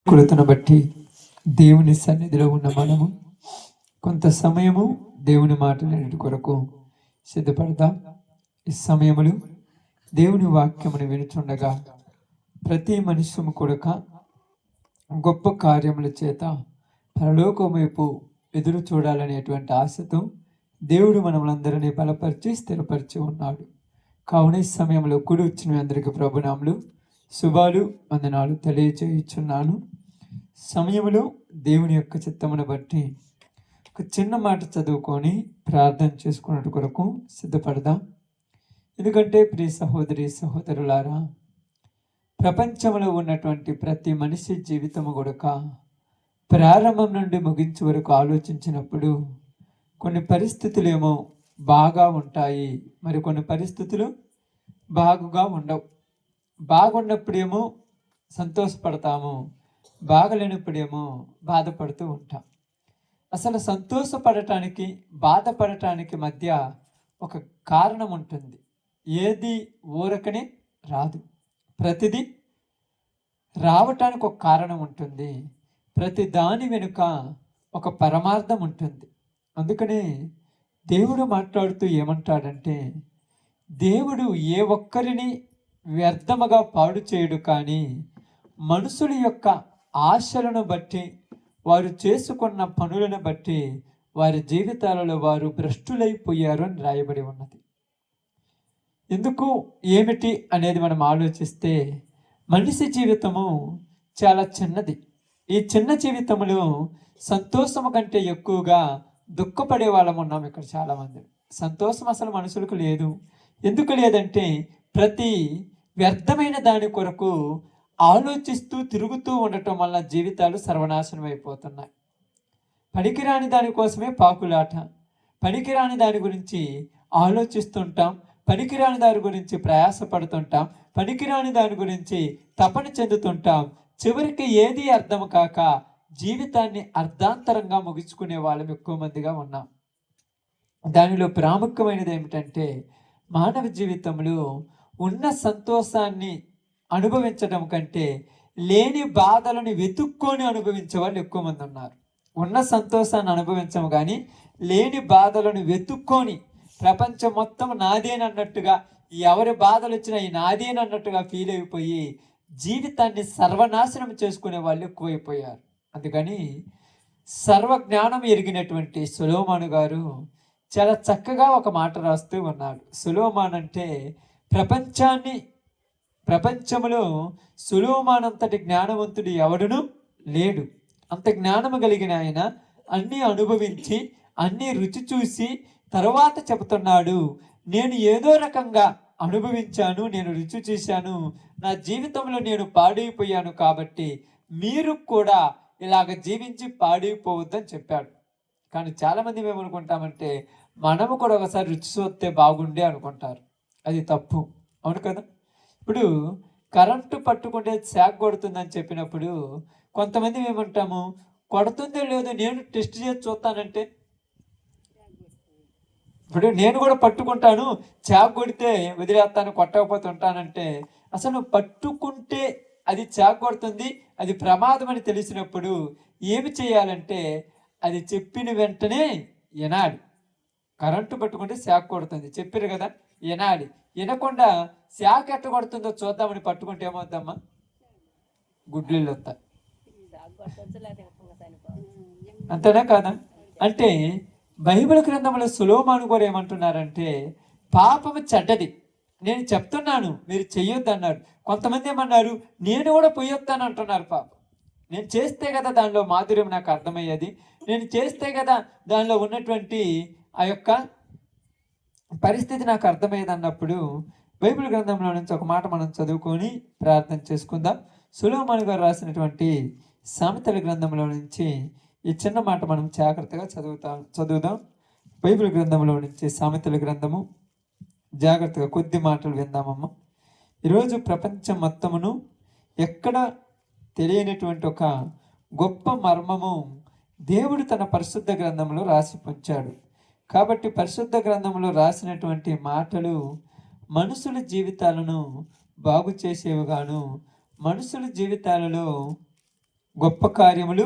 కొలతను బట్టి దేవుని సన్నిధిలో ఉన్న మనము కొంత సమయము దేవుని మాటలన్నిటి కొరకు సిద్ధపడదాం. ఈ సమయములు దేవుని వాక్యమును వినుచుండగా ప్రతి మనుష్యము కొరక గొప్ప కార్యముల చేత పరలోకం వైపు ఎదురు చూడాలనేటువంటి ఆశతో దేవుడు మనలందరినీ బలపరిచి స్థిరపరిచి ఉన్నాడు. కావున ఈ సమయంలో కూడి వచ్చిన అందరికీ ప్రభునాములు శుభాలు వందనాలు తెలియజేయుచున్నాను. సమయంలో దేవుని యొక్క చిత్తమును బట్టి ఒక చిన్న మాట చదువుకొని ప్రార్థన చేసుకున్నట్టు కొరకు సిద్ధపడదాం. ఎందుకంటే ప్రియ సహోదరి సహోదరులారా, ప్రపంచంలో ఉన్నటువంటి ప్రతి మనిషి జీవితము కూడా ప్రారంభం నుండి ముగించే వరకు ఆలోచించినప్పుడు కొన్ని పరిస్థితులు ఏమో బాగా ఉంటాయి, మరి కొన్ని పరిస్థితులు బాగుగా ఉండవు. బాగున్నప్పుడేమో సంతోషపడతాము, బాగలేనప్పుడేమో బాధపడుతూ ఉంటాం. అసలు సంతోషపడటానికి బాధపడటానికి మధ్య ఒక కారణం ఉంటుంది. ఏది ఊరకనే రాదు, ప్రతిదీ రావటానికి ఒక కారణం ఉంటుంది. ప్రతి దాని వెనుక ఒక పరమార్థం ఉంటుంది. అందుకనే దేవుడు మాట్లాడుతూ ఏమంటాడంటే, దేవుడు ఏ ఒక్కరిని వ్యర్థముగా పాడు చేయడు, కానీ మనుషుల యొక్క ఆశలను బట్టి, వారు చేసుకున్న పనులను బట్టి వారి జీవితాలలో వారు భ్రష్టులైపోయారు అని రాయబడి ఉన్నది. ఎందుకు ఏమిటి అనేది మనం ఆలోచిస్తే, మనిషి జీవితము చాలా చిన్నది. ఈ చిన్న జీవితంలో సంతోషము కంటే ఎక్కువగా దుఃఖపడే వాళ్ళం ఉన్నాం ఇక్కడ చాలామంది. సంతోషం అసలు మనుషులకు లేదు. ఎందుకు లేదంటే, ప్రతి వ్యర్థమైన దాని కొరకు ఆలోచిస్తూ తిరుగుతూ ఉండటం వల్ల జీవితాలు సర్వనాశనం అయిపోతున్నాయి. పనికిరాని దానికోసమే పాకులాట, పనికిరాని దాని గురించి ఆలోచిస్తుంటాం, పనికిరాని దాని గురించి ప్రయాసపడుతుంటాం, పనికిరాని దాని గురించి తపన చెందుతుంటాం. చివరికి ఏది అర్థం కాక జీవితాన్ని అర్ధాంతరంగా ముగించుకునే వాళ్ళం ఎక్కువ మందిగా ఉన్నాం. దానిలో ప్రాముఖ్యమైనది ఏమిటంటే, మానవ జీవితంలో ఉన్న సంతోషాన్ని అనుభవించడం కంటే లేని బాధలను వెతుక్కొని అనుభవించే వాళ్ళు ఎక్కువ మంది ఉన్నారు. ఉన్న సంతోషాన్ని అనుభవించము కానీ లేని బాధలను వెతుక్కొని ప్రపంచం మొత్తం నాదేనన్నట్టుగా, ఎవరి బాధలు వచ్చినా ఈ నాదేనన్నట్టుగా ఫీల్ అయిపోయి జీవితాన్ని సర్వనాశనం చేసుకునే వాళ్ళు ఎక్కువైపోయారు. అందుకని సర్వజ్ఞానం ఎరిగినటువంటి సొలొమోను గారు చాలా చక్కగా ఒక మాట రాస్తూ ఉన్నాడు. సొలొమోను అంటే ప్రపంచంలో సొలొమోనంతటి జ్ఞానవంతుడు ఎవడును లేడు. అంత జ్ఞానము కలిగిన ఆయన అన్నీ అనుభవించి అన్నీ రుచి చూసి తర్వాత చెబుతున్నాడు, నేను ఏదో రకంగా అనుభవించాను, నేను రుచి చూశాను, నా జీవితంలో నేను పాడైపోయాను, కాబట్టి మీరు కూడా ఇలాగ జీవించి పాడైపోవద్దని చెప్పాడు. కానీ చాలామంది ఏమనుకుంటామంటే, మనము కూడా ఒకసారి రుచి చూస్తే బాగుండే అనుకుంటారు. అది తప్పు, అవును కదా. ఇప్పుడు కరెంటు పట్టుకుంటే శాక్ కొడుతుందని చెప్పినప్పుడు కొంతమంది ఏమంటాము, కొడుతుందో లేదో నేను టెస్ట్ చేసి చూస్తానంటే, ఇప్పుడు నేను కూడా పట్టుకుంటాను, చాక్ కొడితే వదిలేస్తాను, కొట్టకపోతే ఉంటానంటే, అసలు పట్టుకుంటే అది చాక్ కొడుతుంది, అది ప్రమాదం అని తెలిసినప్పుడు ఏమి చేయాలంటే, అది చెప్పిన వెంటనే వినాలి. కరెంటు పట్టుకుంటే శాక్ కొడుతుంది చెప్పారు కదా, వినాలి. వినకుండా శాక్ ఎట్ట కొడుతుందో చూద్దామని పట్టుకుంటే ఏమవుద్దమ్మా, గుడ్లు వస్తాయి. అంతేనా కాదా? అంటే బైబిల్ గ్రంథంలో సొలొమోను కూడా ఏమంటున్నారంటే, పాపము చెడ్డది, నేను చెప్తున్నాను మీరు చెయ్యొద్దు అన్నాడు. కొంతమంది ఏమన్నారు, నేను కూడా పొయ్యొద్దాను అంటున్నారు. పాపం నేను చేస్తే కదా దానిలో మాధుర్యం నాకు అర్థమయ్యేది, నేను చేస్తే కదా దానిలో ఉన్నటువంటి ఆ యొక్క పరిస్థితి నాకు అర్థమయ్యేది అన్నప్పుడు బైబిల్ గ్రంథంలో నుంచి ఒక మాట మనం చదువుకొని ప్రార్థన చేసుకుందాం. సొలొమోను గారు రాసినటువంటి సామెతల గ్రంథంలో నుంచి ఈ చిన్న మాట మనం జాగ్రత్తగా చదువుదాం. బైబిల్ గ్రంథంలో నుంచి సామెతల గ్రంథము జాగ్రత్తగా కొద్ది మాటలు విందామమ్మ. ఈరోజు ప్రపంచం మొత్తమును ఎక్కడ తెలియనటువంటి ఒక గొప్ప మర్మము దేవుడు తన పరిశుద్ధ గ్రంథంలో రాసి ఉంచాడు. కాబట్టి పరిశుద్ధ గ్రంథంలో రాసినటువంటి మాటలు మనుషుల జీవితాలను బాగు చేసేవిగాను, మనుషుల జీవితాలలో గొప్ప కార్యములు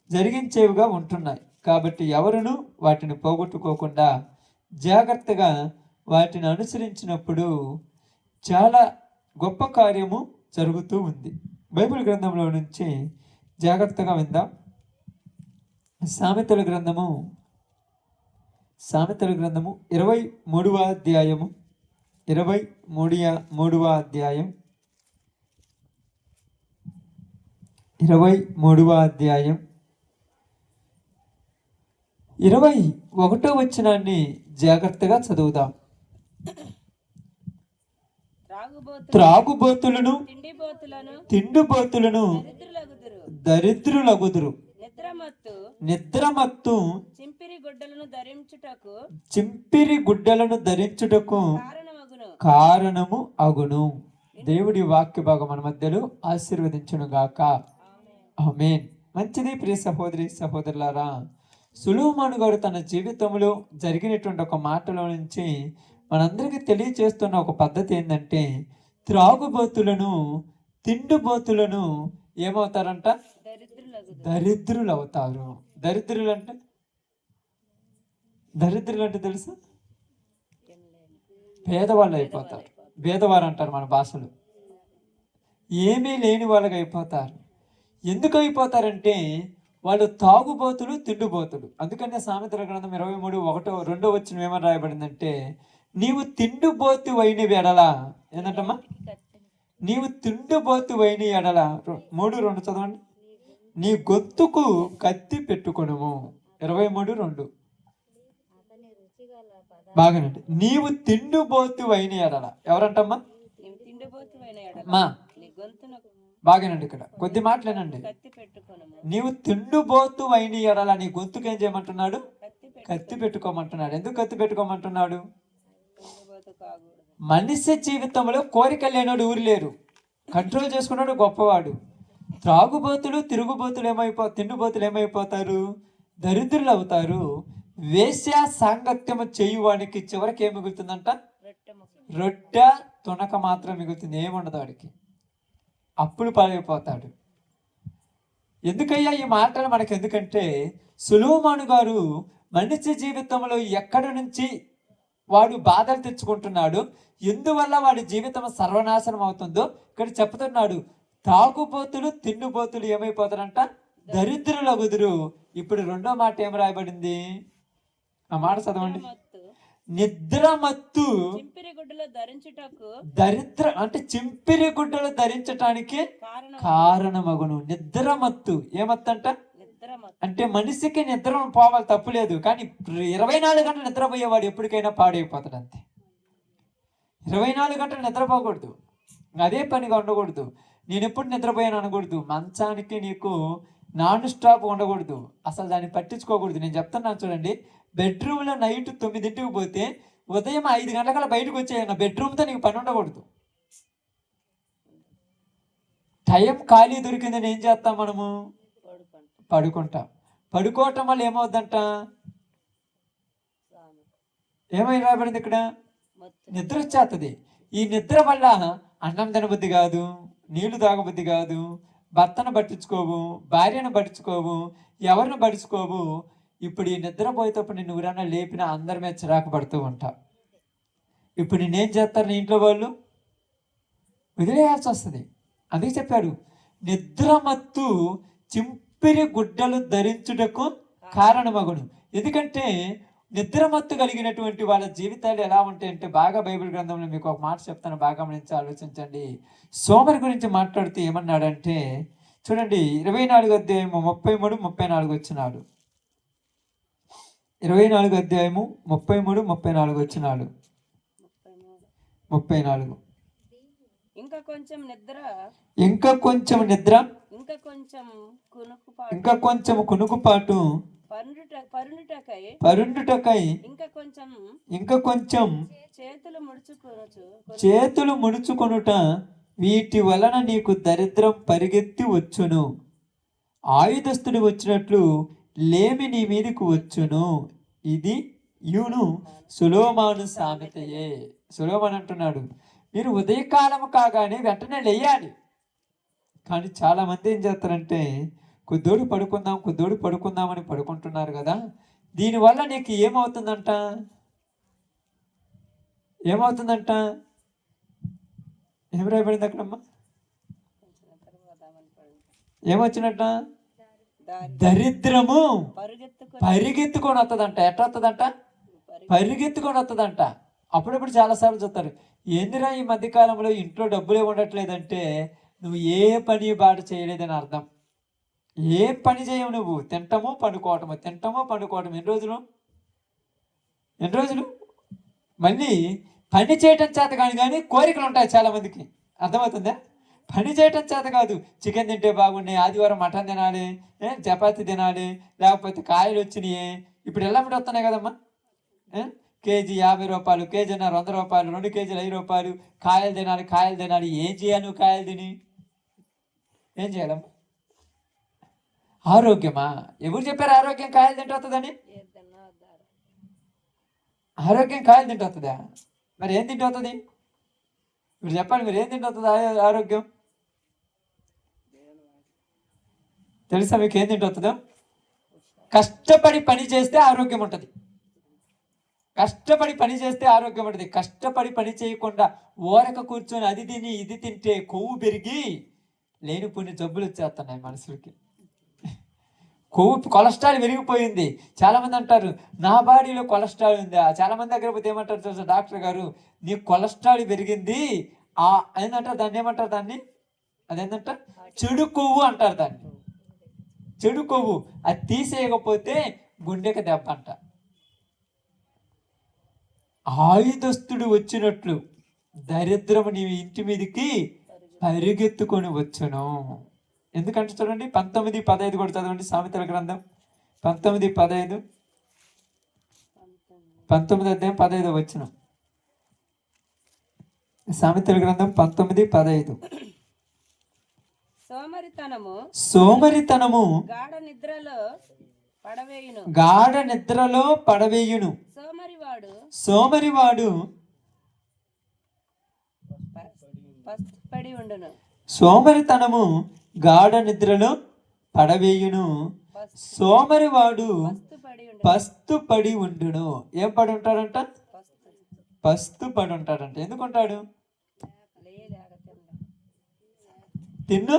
జరిగించేవిగా ఉంటున్నాయి. కాబట్టి ఎవరును వాటిని పోగొట్టుకోకుండా జాగ్రత్తగా వాటిని అనుసరించినప్పుడు చాలా గొప్ప కార్యము జరుగుతూ ఉంది. బైబిల్ గ్రంథంలో నుంచి జాగ్రత్తగా విందాం. సామెతల గ్రంథము 23వ అధ్యాయము 23వ అధ్యాయం 21వ వచనాన్ని జాగ్రత్తగా చదువుదాం. త్రాగుబోతులను తిండిబోతులను దరిద్రులగుదురు. నిద్రమత్తు చింపిరి గుడ్డలను ధరించుటకు కారణము అగును. దేవుడి వాక్య భాగం మన మధ్యలో ఆశీర్వదించును గాక. ఆమేన్. మంచిది. ప్రియ సహోదరి సహోదరులారా, సొలొమోను గారు తన జీవితంలో జరిగినటువంటి ఒక మాటలో నుంచి మనందరికీ తెలియచేస్తున్న ఒక పద్ధతి ఏంటంటే, త్రాగుబోతులను తిండిబోతులను ఏమవుతారంట? దరిద్రులు అవుతారు. దరిద్రులు అంటే తెలుసా? పేదవాళ్ళు అయిపోతారు. పేదవారు అంటారు మన భాషలో. ఏమీ లేని వాళ్ళకి అయిపోతారు. ఎందుకు అయిపోతారంటే వాళ్ళు తాగుబోతులు తిండిబోతులు. అందుకనే సామెతల గ్రంథం 23:1-2 వచనం ఏమని రాయబడిందంటే, నీవు తిండిబోతు వైన ఎడల, ఏంటమ్మా? నీవు తిండిబోతు వైన ఎడల 3:2 చదవండి. నీ గొంతుకు కత్తి పెట్టుకొనుము. 23:2 బాగానండి. నీవు తిండిబోతు వైన ఎడల, ఎవరంటమ్మా? మా బాగానండి. ఇక్కడ కొద్ది మాటలేనండి. నీవు తిండిబోతు వైన ఎడల నీ గొంతుకు ఏం చేయమంటున్నాడు? కత్తి పెట్టుకోమంటున్నాడు. ఎందుకు కత్తి పెట్టుకోమంటున్నాడు? మనిషి జీవితంలో కోరిక లేనోడు ఊరు లేరు. కంట్రోల్ చేసుకున్నాడు గొప్పవాడు. త్రాగుబోతులు తిండిబోతులు ఏమైపోతారు? దరిద్రులు అవుతారు. వేశ్య సాంగత్యము చేయువానికి చివరికి ఏం మిగులుతుందంట? రొట్టె తునక మాత్రం మిగులుతుంది. ఏముండదు వాడికి. అప్పులు పాలైపోతాడు. ఎందుకయ్యా ఈ మాటలు మనకు? ఎందుకంటే సొలొమోను గారు మనిషి జీవితంలో ఎక్కడి నుంచి వాడు బాధలు తెచ్చుకుంటున్నాడు, ఎందువల్ల వాడి జీవితం సర్వనాశనం అవుతుందో ఇక్కడ చెప్తున్నాడు. తాగుబోతులు తిండిబోతులు ఏమైపోతారంట? దరిద్రులగుదురు. ఇప్పుడు రెండో మాట ఏం రాయబడింది? ఆ మాట చదవండి. నిద్రమత్తు చింపిరి గుడ్డలు ధరించటానికి కారణమగును. నిద్రమత్తు ఏమత్తంట? అంటే మనిషికి నిద్ర పోవాలి, తప్పులేదు. కానీ 24 గంటలు నిద్రపోయేవాడు ఎప్పటికైనా పాడైపోతాడు. అంతే. 24 గంటలు నిద్రపోకూడదు. అదే పనిగా ఉండకూడదు. నేను ఎప్పుడు నిద్రపోయాను అనకూడదు. మంచానికి నీకు నాన్ స్టాప్ ఉండకూడదు. అసలు దాన్ని పట్టించుకోకూడదు. నేను చెప్తున్నాను చూడండి. బెడ్రూమ్లో నైట్ 9ంటికి పోతే ఉదయం 5 గంటల బయటకు వచ్చేయన్న. బెడ్రూమ్తో నీకు పని ఉండకూడదు. టైం ఖాళీ దొరికిందని ఏం చేస్తాం మనము? పడుకుంటాం. పడుకోవటం వల్ల ఏమవుద్దంట? ఏమై రాబడింది ఇక్కడ? నిద్ర వచ్చేస్తుంది. ఈ నిద్ర వల్ల అన్నం తినబుద్ధి కాదు, నీళ్లు తాగబుద్ధి కాదు, భర్తను పట్టించుకోవు, భార్యను పట్టించుకోవు, ఎవరిని పట్టించుకోవు. ఇప్పుడు ఈ నిద్రపోయేటప్పుడు నిన్ను ఊరన్నా లేపినా అందరి మీద చిరాకు పడుతూ ఉంటా. ఇప్పుడు నేనేం చేస్తారు? నీ ఇంట్లో వాళ్ళు వదిలేయాల్సి వస్తుంది. అందుకే చెప్పాడు, నిద్రమత్తు చింపిరి గుడ్డలు ధరించుటకు కారణమగును. ఎందుకంటే నిద్రమత్తు కలిగినటువంటి వాళ్ళ జీవితాలు ఎలా ఉంటాయంటే, బాగా బైబిల్ గ్రంథంలో మీకు ఒక మాట చెప్తాను, బాగా గమనించి ఆలోచించండి. సోమరి గురించి మాట్లాడుతూ ఏమన్నాడంటే చూడండి, 24వ అధ్యాయము 33-34 వచ్చినాడు. 24వ అధ్యాయము 33-34 వచ్చినాడు. 34. ఇంకా కొంచెం నిద్ర, ఇంకా కొంచెం కునుకుపాటు, పరుండుటకై ఇంకా కొంచెం చేతులు ముడుచుకొనుట, వీటి వలన నీకు దరిద్రం పరిగెత్తి వచ్చును. ఆయుధస్తుడు వచ్చినట్లు లేమి నీ మీదకు వచ్చును. ఇది యూను సొలొమోను సామెతయే. సొలొమోను అంటున్నాడు, మీరు ఉదయకాలం కాగానే వెంటనే లేయాలి. కానీ చాలా మంది ఏం చేస్తారంటే కొద్దిోడు పడుకుందామని పడుకుంటున్నారు కదా. దీనివల్ల నీకు ఏమవుతుందంట? ఏం రాయబడింది అక్కడమ్మా? ఏమొచ్చినట్ట? దరిద్రము పరిగెత్తుకొని వస్తుందంట. ఎట్లా వస్తుందంట? పరిగెత్తుకొని వస్తుందంట. అప్పుడప్పుడు చాలాసార్లు చూస్తారు, ఏందిరా ఈ మధ్యకాలంలో ఇంట్లో డబ్బులే ఉండట్లేదంటే నువ్వు ఏ పని బాట చేయలేదని అర్థం. ఏ పని చేయవు నువ్వు. తింటము పండుకోవటము. ఎన్ని రోజులు మళ్ళీ పని చేయటం చేత కానీ కోరికలు ఉంటాయి చాలామందికి. అర్థమవుతుందా? పని చేయటం చేత కాదు. చికెన్ తింటే బాగున్నాయి, ఆదివారం మటన్ తినాలి, చపాతీ తినాలి, లేకపోతే కాయలు వచ్చినాయి. ఇప్పుడు ఎలా వస్తున్నాయి కదమ్మా, కేజీ 50 రూపాయలు, కేజీన్నర 100 రూపాయలు, 2 కేజీలు 5 రూపాయలు. కాయలు తినాలి. ఏం చేయాలి నువ్వు? కాయలు తిని ఏం చేయాలమ్మా? ఆరోగ్యమా? ఎవరు చెప్పారు ఆరోగ్యం కాయలు తింటూ వస్తుందని? ఆరోగ్యం కాయలు తింటూ వస్తుందా? మరి ఏం తింటూ వస్తుంది? ఇప్పుడు చెప్పాలి, మీరు ఏం తింటూ వస్తుంది ఆరోగ్యం? తెలుసా మీకు ఏం తింటూ వస్తుందో? కష్టపడి పని చేస్తే ఆరోగ్యం ఉంటుంది. కష్టపడి పని చేయకుండా ఓరక కూర్చొని అది తిని ఇది తింటే కొవ్వు పెరిగి లేనిపోయిన జబ్బులు వచ్చేస్తున్నాయి మనుషులకి. కొలెస్ట్రాల్ పెరిగిపోయింది. చాలామంది అంటారు, నా బాడీలో కొలెస్ట్రాల్ ఉందా? చాలామంది దగ్గర పోతే ఏమంటారు తెలుసా, డాక్టర్ గారు నీకు కొలెస్ట్రాల్ పెరిగింది. ఏంటంటారు దాన్ని? ఏమంటారు దాన్ని? అదేంటంట? చెడు కొవ్వు అంటారు దాన్ని. చెడు కొవ్వు. అది తీసేయకపోతే గుండెకి దెబ్బ అంట. ఆయుధస్తుడు వచ్చినట్లు దరిద్రము నీ ఇంటి మీదకి పరిగెత్తుకొని వచ్చును. ఎందుకంటే చూడండి 19:15 కూడా చదవండి. సామెతల గ్రంథం 19:15, 19 అధ్యాయం 15 వచనం. సామెతల గ్రంథం 19:15. సోమరితనము గాఢ నిద్రలో పడవేయును. సోమరివాడు సోమరితనము గాఢ నిద్రలో పడవేయును. సోమరివాడు పస్తు పడి ఉండును. ఏం పడి ఉంటాడంట? పస్తు పడి ఉంటాడంట. ఎందుకుంటాడు? తిన్ను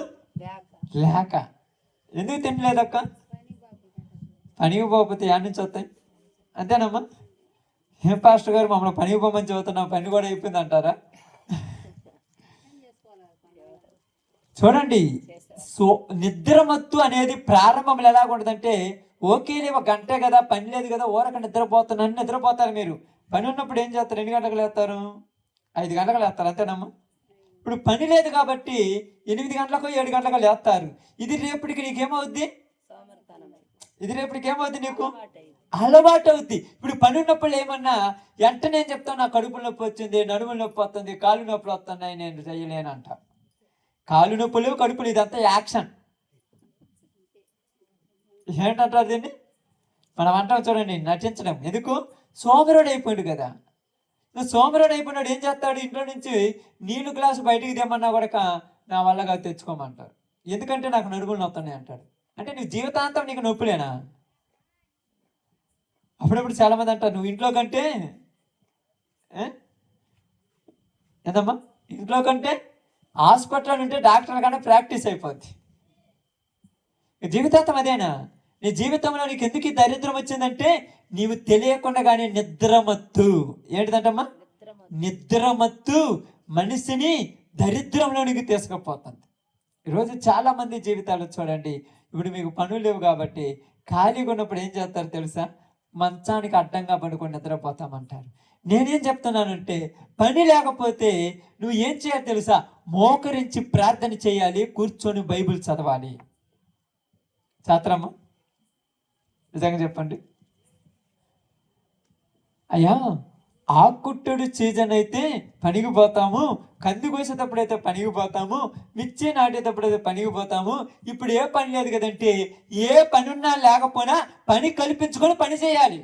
లేక. ఎందుకు తినలేదక్క? పనికి పోకపోతే యాడ్ నుంచి వస్తాయి. అంతేనమ్మా? ఏం పాస్టర్ గారు మమ్మల్ని పనికి పోమని చదువుతున్నాం, పని కూడా అయిపోయింది అంటారా? చూడండి, నిద్రమత్తు అనేది ప్రారంభంలో ఎలాగుంటుందంటే, ఓకేలే ఒక గంటే కదా, పని లేదు కదా, ఊరక నిద్రపోతారు. మీరు పని ఉన్నప్పుడు ఏం చేస్తారు? 2 గంటలకు లేస్తారు, 5 గంటలకు లేస్తారు. అంతేనమ్మా? ఇప్పుడు పని లేదు కాబట్టి 8 గంటలకు 7 గంటలకు లేస్తారు. ఇది రేపటికి నీకేమవుద్ది? నీకు అలవాటు అవుద్ది. ఇప్పుడు పని ఉన్నప్పుడు ఏమన్నా వెంటనే ఏం చెప్తాను, నా కడుపు నొప్పి వచ్చింది, నడుముల నొప్పి వస్తుంది, కాళ్ళు నొప్పులు వస్తున్నాయి, నేను చేయలేనంట. కాళ్ళు నొప్పులు, కడుపులు, ఇదంతా యాక్షన్. ఏంటంటారు దీన్ని? మనం అంటాం చూడండి, నటించడం. ఎందుకు? సోమరుడు అయిపోయాడు కదా. నువ్వు సోమరుడు అయిపోయినాడు ఏం చేస్తాడు? ఇంట్లో నుంచి నీళ్ళు గ్లాసు బయటికి తెమ్మన్నా కూడా నా వల్లగా తెచ్చుకోమంటారు. ఎందుకంటే నాకు నడుములు నొస్తున్నాయి అంటాడు. అంటే నువ్వు జీవితాంతం నీకు నొప్పులేనా? అప్పుడప్పుడు చాలామంది అంటారు, నువ్వు ఇంట్లో కంటే ఏందమ్మా, ఇంట్లో కంటే హాస్పిటల్ ఉంటే డాక్టర్ కన్నా ప్రాక్టీస్ అయిపోద్ది. జీవితాంతం అదేనా? నీ జీవితంలో నీకు ఎందుకు ఈ దరిద్రం వచ్చిందంటే నీవు తెలియకుండానే నిద్రమత్తు. ఏంటిదంటమ్మా? నిద్రమత్తు మనిషిని దరిద్రంలోనికి తీసుకుపోతుంది. ఈరోజు చాలా మంది జీవితాలు చూడండి, ఇప్పుడు మీకు పనులు లేవు కాబట్టి ఖాళీగా ఉన్నప్పుడు ఏం చేస్తారు తెలుసా? మంచానికి అడ్డంగా పడుకొని నిద్రపోతామంటారు. నేనేం చెప్తున్నానంటే, పని లేకపోతే నువ్వు ఏం చేయాలి తెలుసా? మోకరించి ప్రార్థన చేయాలి, కూర్చొని బైబిల్ చదవాలి. శాస్త్రమ్మా నిజంగా చెప్పండి. అయ్యా, ఆకుట్టుడు సీజన్ అయితే పనికి పోతాము, కంది కోసేటప్పుడు అయితే పనికి పోతాము, మిర్చి నాటేటప్పుడు అయితే పనికి పోతాము. ఇప్పుడు ఏ పని లేదు కదంటే, ఏ పని ఉన్నా లేకపోయినా పని కల్పించుకొని పని చేయాలి.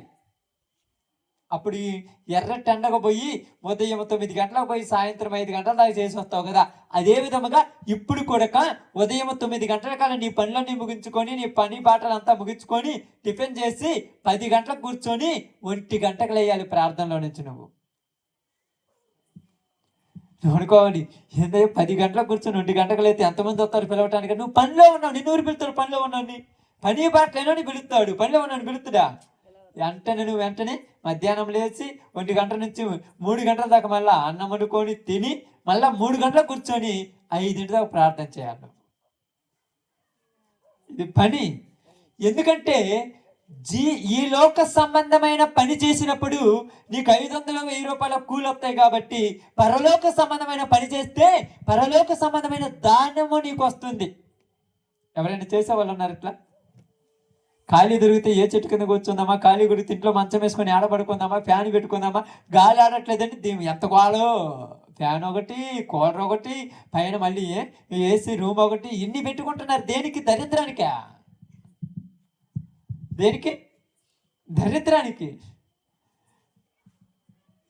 అప్పుడు ఈ ఎర్రటి ఎండకు పోయి ఉదయం 9 గంటలకు పోయి సాయంత్రం 5 గంటల దాకా చేసి వస్తావు కదా, అదే విధముగా ఇప్పుడు కూడా ఉదయం 9 గంటల కాలం నీ పనులన్నీ ముగించుకొని, నీ పని పాటలంతా ముగించుకొని, టిఫిన్ చేసి 10 గంటలకు కూర్చొని 1 గంటకు లేయాలి ప్రార్థనలో నుంచి. నువ్వు అనుకోవాలి, ఏంటంటే 10 గంటలకు కూర్చొని 1 గంటకు లేతే ఎంతమంది వస్తారు పిలవటానికి? నువ్వు పనిలో ఉన్నావు, నిన్ను ఊరు పిలుతాడు. పనిలో ఉన్నావు, పని పాటలేనని పిలుస్తాడు, పనిలో ఉన్నాను పిలుతుడా? వెంటనే నువ్వు వెంటనే మధ్యాహ్నం లేచి 1 గంట నుంచి 3 గంటల దాకా మళ్ళీ అన్నం వండుకొని తిని మళ్ళీ 3 గంటలకు కూర్చొని 5 దాకా ప్రార్థన చేయాలి. ఇది పని. ఎందుకంటే ఈ లోక సంబంధమైన పని చేసినప్పుడు నీకు 500 1000 రూపాయల కూలి వస్తాయి. కాబట్టి పరలోక సంబంధమైన పని చేస్తే పరలోక సంబంధమైన దానము నీకు వస్తుంది. ఎవరైనా చేసేవాళ్ళు ఉన్నారు ఇట్లా? ఖాళీ దొరికితే ఏ చెట్టు కింద కూర్చుందామా, ఖాళీ దొరికితే ఇంట్లో మంచం వేసుకొని ఆడబడుకుందామా, ఫ్యాన్ పెట్టుకుందామా, గాలి ఆడట్లేదండి దీని ఎంత గోలో. ఫ్యాన్ ఒకటి, కూలర్ ఒకటి, పైన మళ్ళీ ఏసీ రూమ్ ఒకటి, ఇన్ని పెట్టుకుంటున్నారు. దేనికి? దరిద్రానికా? దేనికి? దరిద్రానికి.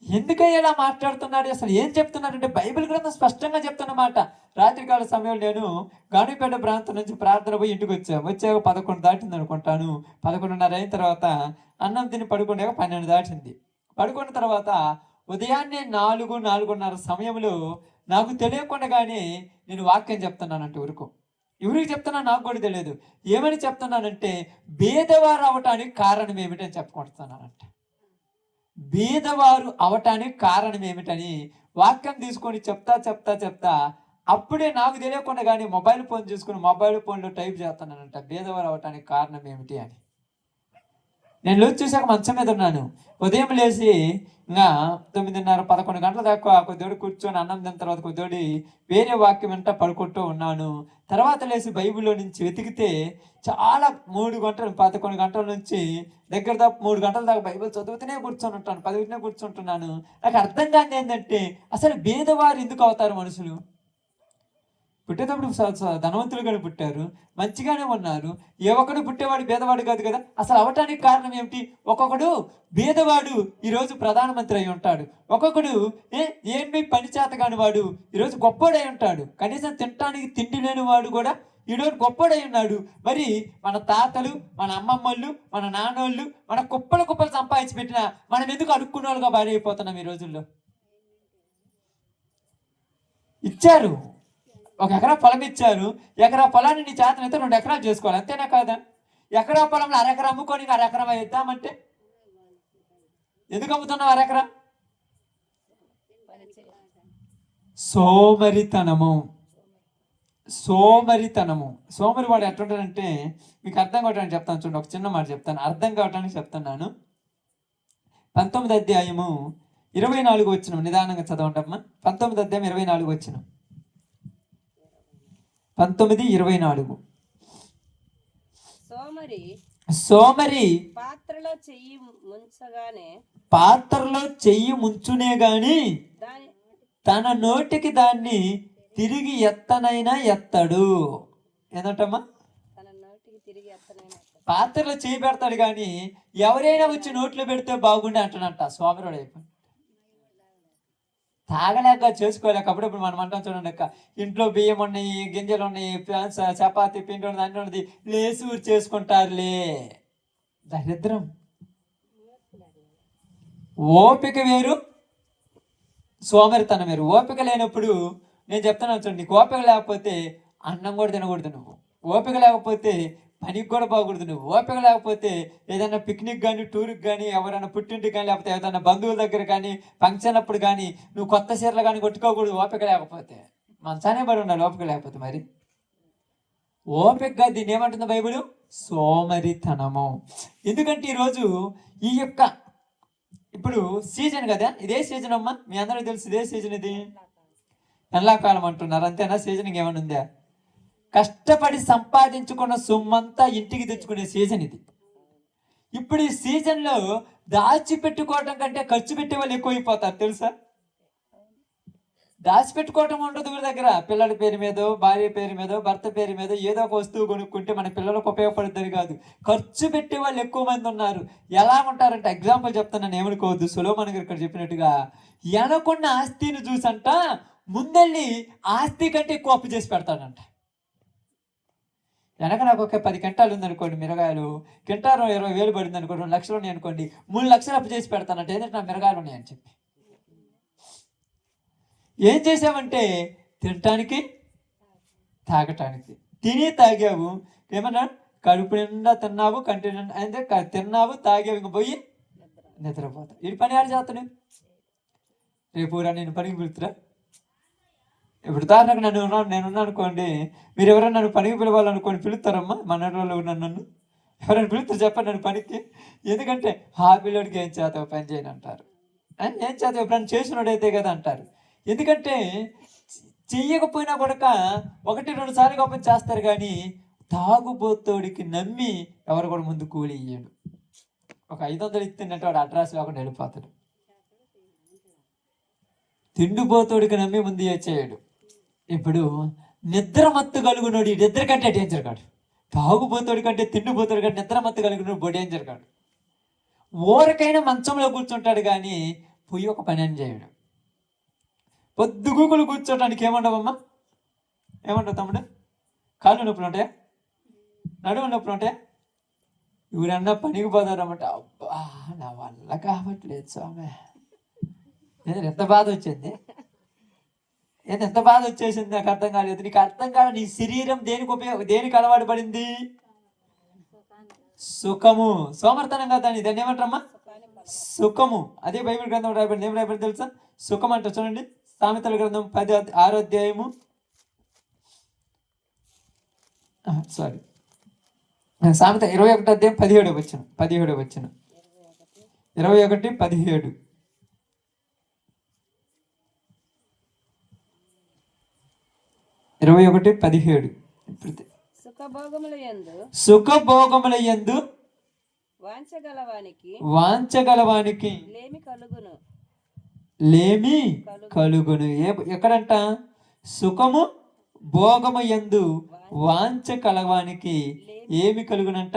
ఎందుకయ్యా ఇలా మాట్లాడుతున్నాడు? అసలు ఏం చెప్తున్నాడంటే బైబిల్ గ్రంథం స్పష్టంగా చెప్తున్నమాట. రాత్రికాల సమయంలో నేను గానిపేట ప్రాంతం నుంచి ప్రార్థన పోయి ఇంటికి వచ్చాక 11 దాటింది అనుకుంటాను. 11:30 అయిన తర్వాత అన్నం తిని పడుకునేక 12 దాటింది. పడుకున్న తర్వాత ఉదయాన్నే 4-4:30 సమయంలో నాకు తెలియకుండానే నేను వాక్యం చెప్తున్నానంటే ఎవరికి చెప్తున్నా నాకు కూడా తెలియదు. ఏమని చెప్తున్నానంటే బీదవారు అవటానికి కారణం ఏమిటని చెప్పుకుంటున్నానంట. బీదవారు అవటానికి కారణం ఏమిటని వాక్యం తీసుకొని చెప్తా అప్పుడే నాకు తెలియకుండా కానీ మొబైల్ ఫోన్ చూసుకుని మొబైల్ ఫోన్లో టైప్ చేస్తున్నానంట బీదవారు అవటానికి కారణం ఏమిటి అని. నేను లేచి చూసాక మంచం మీద ఉన్నాను. ఉదయం లేచి ఇంకా 9:30 11 గంటల దాకా కొద్దిోడి కూర్చొని అన్నం తిన్న తర్వాత కొద్దిోడి వేరే వాక్యం వెంట పడుకుంటూ ఉన్నాను. తర్వాత లేచి బైబిల్లో నుంచి వెతికితే చాలా 3 గంటలు 11 గంటల నుంచి దగ్గర దాకా 3 గంటల దాకా బైబిల్ చదువుతూనే కూర్చొని ఉంటాను, 10 కూర్చుంటున్నాను. నాకు అర్థం కాదు ఏంటంటే అసలు బీదవారు ఎందుకు అవుతారు మనుషులు? పుట్టేటప్పుడు ధనవంతులుగానే పుట్టారు, మంచిగానే ఉన్నారు. ఏ ఒక్కడు పుట్టేవాడు బీదవాడు కాదు కదా. అసలు అవటానికి కారణం ఏమిటి? ఒక్కొక్కడు బీదవాడు ఈరోజు ప్రధానమంత్రి అయి ఉంటాడు, ఒక్కొక్కడు ఏమి పని చేత కాని వాడు ఈరోజు గొప్పోడై ఉంటాడు. కనీసం తినటానికి తిండి లేని వాడు కూడా ఈరోజు గొప్పోడై ఉన్నాడు. మరి మన తాతలు, మన అమ్మమ్మళ్ళు, మన నాన్నోళ్ళు మన కుప్పలు సంపాదించి పెట్టినా మనం ఎందుకు అడుక్కున్న వాళ్ళుగా భారీ అయిపోతున్నాం? ఈ రోజుల్లో ఇచ్చారు, 1 ఎకరా పొలం ఇచ్చారు. ఎకరా పొలాన్ని నీ చేతనైతే 2 ఎకరాలు చేసుకోవాలి, అంతేనా కాదా? ఎకరా పొలంలో అరెకరా అమ్ముకొని అరెకరం ఇద్దామంటే ఎందుకు అమ్ముతున్నావు అరెకరా? సోమరితనము. సోమరి వాడు ఎట్లుంటాడంటే మీకు అర్థం కావటానికి చెప్తాను చూడండి. ఒక చిన్న మాట చెప్తాను, అర్థం కావటానికి చెప్తున్నాను. 19వ అధ్యాయము 24వ వచనం నిదానంగా చదవండమ్మా. 19వ అధ్యాయం 24వ వచనం. 19:24. సోమరి పాత్రలో చెయ్యి ముంచునే గాని తన నోటికి దాన్ని తిరిగి ఎత్తనైనా ఎత్తడు. ఏంటమ్మా? పాత్రలో చేయి పెడతాడు కానీ ఎవరైనా వచ్చి నోట్లో పెడితే బాగుండే అంటాడంట. సోమరుడు అయిపోయి తాగలేక చేసుకోలేక అప్పుడప్పుడు మనం అంటాం చూడండి అక్క, ఇంట్లో బియ్యం ఉన్నాయి, గింజలు ఉన్నాయి, చపాతి పిండి ఉన్నది, అన్నీ ఉన్నది, లేసూరు చేసుకుంటారులే. దరిద్రం. ఓపిక వేరు, సోమరితనం వేరు. ఓపిక లేనప్పుడు నేను చెప్తున్నాను చూడండి, నీకు ఓపిక లేకపోతే అన్నం కూడా తినకూడదు నువ్వు. ఓపిక లేకపోతే పనికి కూడా పోకూడదు నువ్వు. ఓపిక లేకపోతే ఏదైనా పిక్నిక్ కానీ, టూర్కి కానీ, ఎవరైనా పుట్టింటికి కానీ, లేకపోతే ఏదైనా బంధువుల దగ్గర కానీ, ఫంక్షన్ అప్పుడు కానీ నువ్వు కొత్త చీరలు కానీ కొట్టుకోకూడదు ఓపిక లేకపోతే. మంచానే పడి ఉండాలి ఓపిక లేకపోతే. మరి ఓపికగా దీన్ని ఏమంటుంది బైబిల్? సోమరితనము. ఎందుకంటే ఈరోజు ఈ యొక్క ఇప్పుడు సీజన్ కదా, ఇదే సీజన్ అమ్మా, మీ అందరికీ తెలుసు ఇదే సీజన్. ఇది ఎండాకాలం అంటున్నారు, అంతేనా? సీజన్ ఏమైనా ఉందా? కష్టపడి సంపాదించుకున్న సొమ్మంతా ఇంటికి తెచ్చుకునే సీజన్ ఇది. ఇప్పుడు ఈ సీజన్లో దాచిపెట్టుకోవటం కంటే ఖర్చు పెట్టే వాళ్ళు ఎక్కువైపోతారు తెలుసా? దాచిపెట్టుకోవటం ఉండదు వీరి దగ్గర. పిల్లల పేరు మీదో, భార్య పేరు మీదో, భర్త పేరు మీదో ఏదో ఒక వస్తువు కొనుక్కుంటే మన పిల్లలకు ఉపయోగపడుతుంది కాదు, ఖర్చు పెట్టే వాళ్ళు ఎక్కువ మంది ఉన్నారు. ఎలా ఉంటారంటే, ఎగ్జాంపుల్ చెప్తున్నాను, ఏమనుకోవద్దు. సొలొమోను గారు ఇక్కడ చెప్పినట్టుగా వెనకున్న ఆస్తిని చూసంట ముందెళ్ళి ఆస్తి కంటే ఎక్కువ అప్పు చేసి పెడతాడంట. వెనక నాకు ఒక 10 క్వింటాలు ఉందనుకోండి మిరగాయలు, క్వింటాలు 20,000 పడింది అనుకోండి, 2 లక్షలు ఉన్నాయి అనుకోండి, 3 లక్షలు అప్పు చేసి పెడతానంటే, ఏంటంటే నా మిరగాయలు ఉన్నాయని చెప్పి. ఏం చేసావంటే తినటానికి తాగటానికి. తిని తాగావు, ఏమన్నా కడుపు నిండా తిన్నావు, కంటి నిండా అంటే తిన్నావు తాగావు, ఇంక పోయి నిద్రపోతావు. ఈ పని ఆడు చేస్తాను. రేపు నేను పనికి పిలుతురా. ఇప్పుడు ఉదాహరణకు నేనున్నా అనుకోండి, మీరు ఎవరైనా నన్ను పనికి పిలవాలనుకోండి, పిలుస్తారమ్మా మన వాళ్ళు నన్ను ఎవరైనా పిలుస్తారు చెప్పండి నన్ను పనికి. ఎందుకంటే ఆ పిల్లోడికి ఏం చేతావు పని చేయని అంటారు. ఏం చేతావు ఎప్పుడైనా చేసినోడైతే కదా అంటారు. ఎందుకంటే చెయ్యకపోయినా కూడా 1-2 సార్లు గొప్ప చేస్తారు, కానీ తాగుబోతోడికి నమ్మి ఎవరు కూడా ముందు కూలి ఇయ్యాడు. ఒక 500 ఇస్తుందంటే వాడు అడ్రస్ లేకుండా వెళ్ళిపోతాడు. తిండిపోతోడికి నమ్మి ముందు చేయడు. ఇప్పుడు నిద్ర మత్తు కలుగునోడు నిద్ర కంటే డేంజర్ కాడు. తాగుబోతోడి కంటే తిండిపోతాడు కంటే నిద్ర మత్తు కలిగినోడు డేంజర్ కాడు. ఊరకైనా మంచంలో కూర్చుంటాడు కానీ పొయ్యి ఒక పని అని చేయడు. పొద్దుగూకులు కూర్చోటానికి ఏమంటావమ్మా? ఏమంటావు తమ్ముడు? కాళ్ళు నొప్పులు ఉంటాయా? నడుము నొప్పులు ఉంటాయా? ఎవరన్నా పనికి పోతారన్నమాట. అబ్బా నా వల్ల కావట్లేదు స్వామి, ఎంత బాధ వచ్చింది, ఎంత బాధ వచ్చేసింది, నాకు అర్థం కాలేదు. నీకు అర్థం కాదు, నీ శరీరం దేనికి అలవాటు పడింది? సుఖము, సోమర్తనం కదా. దాన్ని ఏమంటారమ్మా? సుఖము. అదే బైబిల్ గ్రంథం రాయబడింది. ఏం రాయబడింది తెలుసా? సుఖం అంటే చూడండి, సామెతల గ్రంథం 6వ అధ్యాయము, సామెత 21వ అధ్యాయం 17వ వచనం. 21:17 21:17 సుఖభోగములయందు వాంఛగలవానికి లేమి కలుగును. ఎక్కడంట? సుఖము భోగము యందు వాంఛ కలవానికి ఏమి కలుగునంట?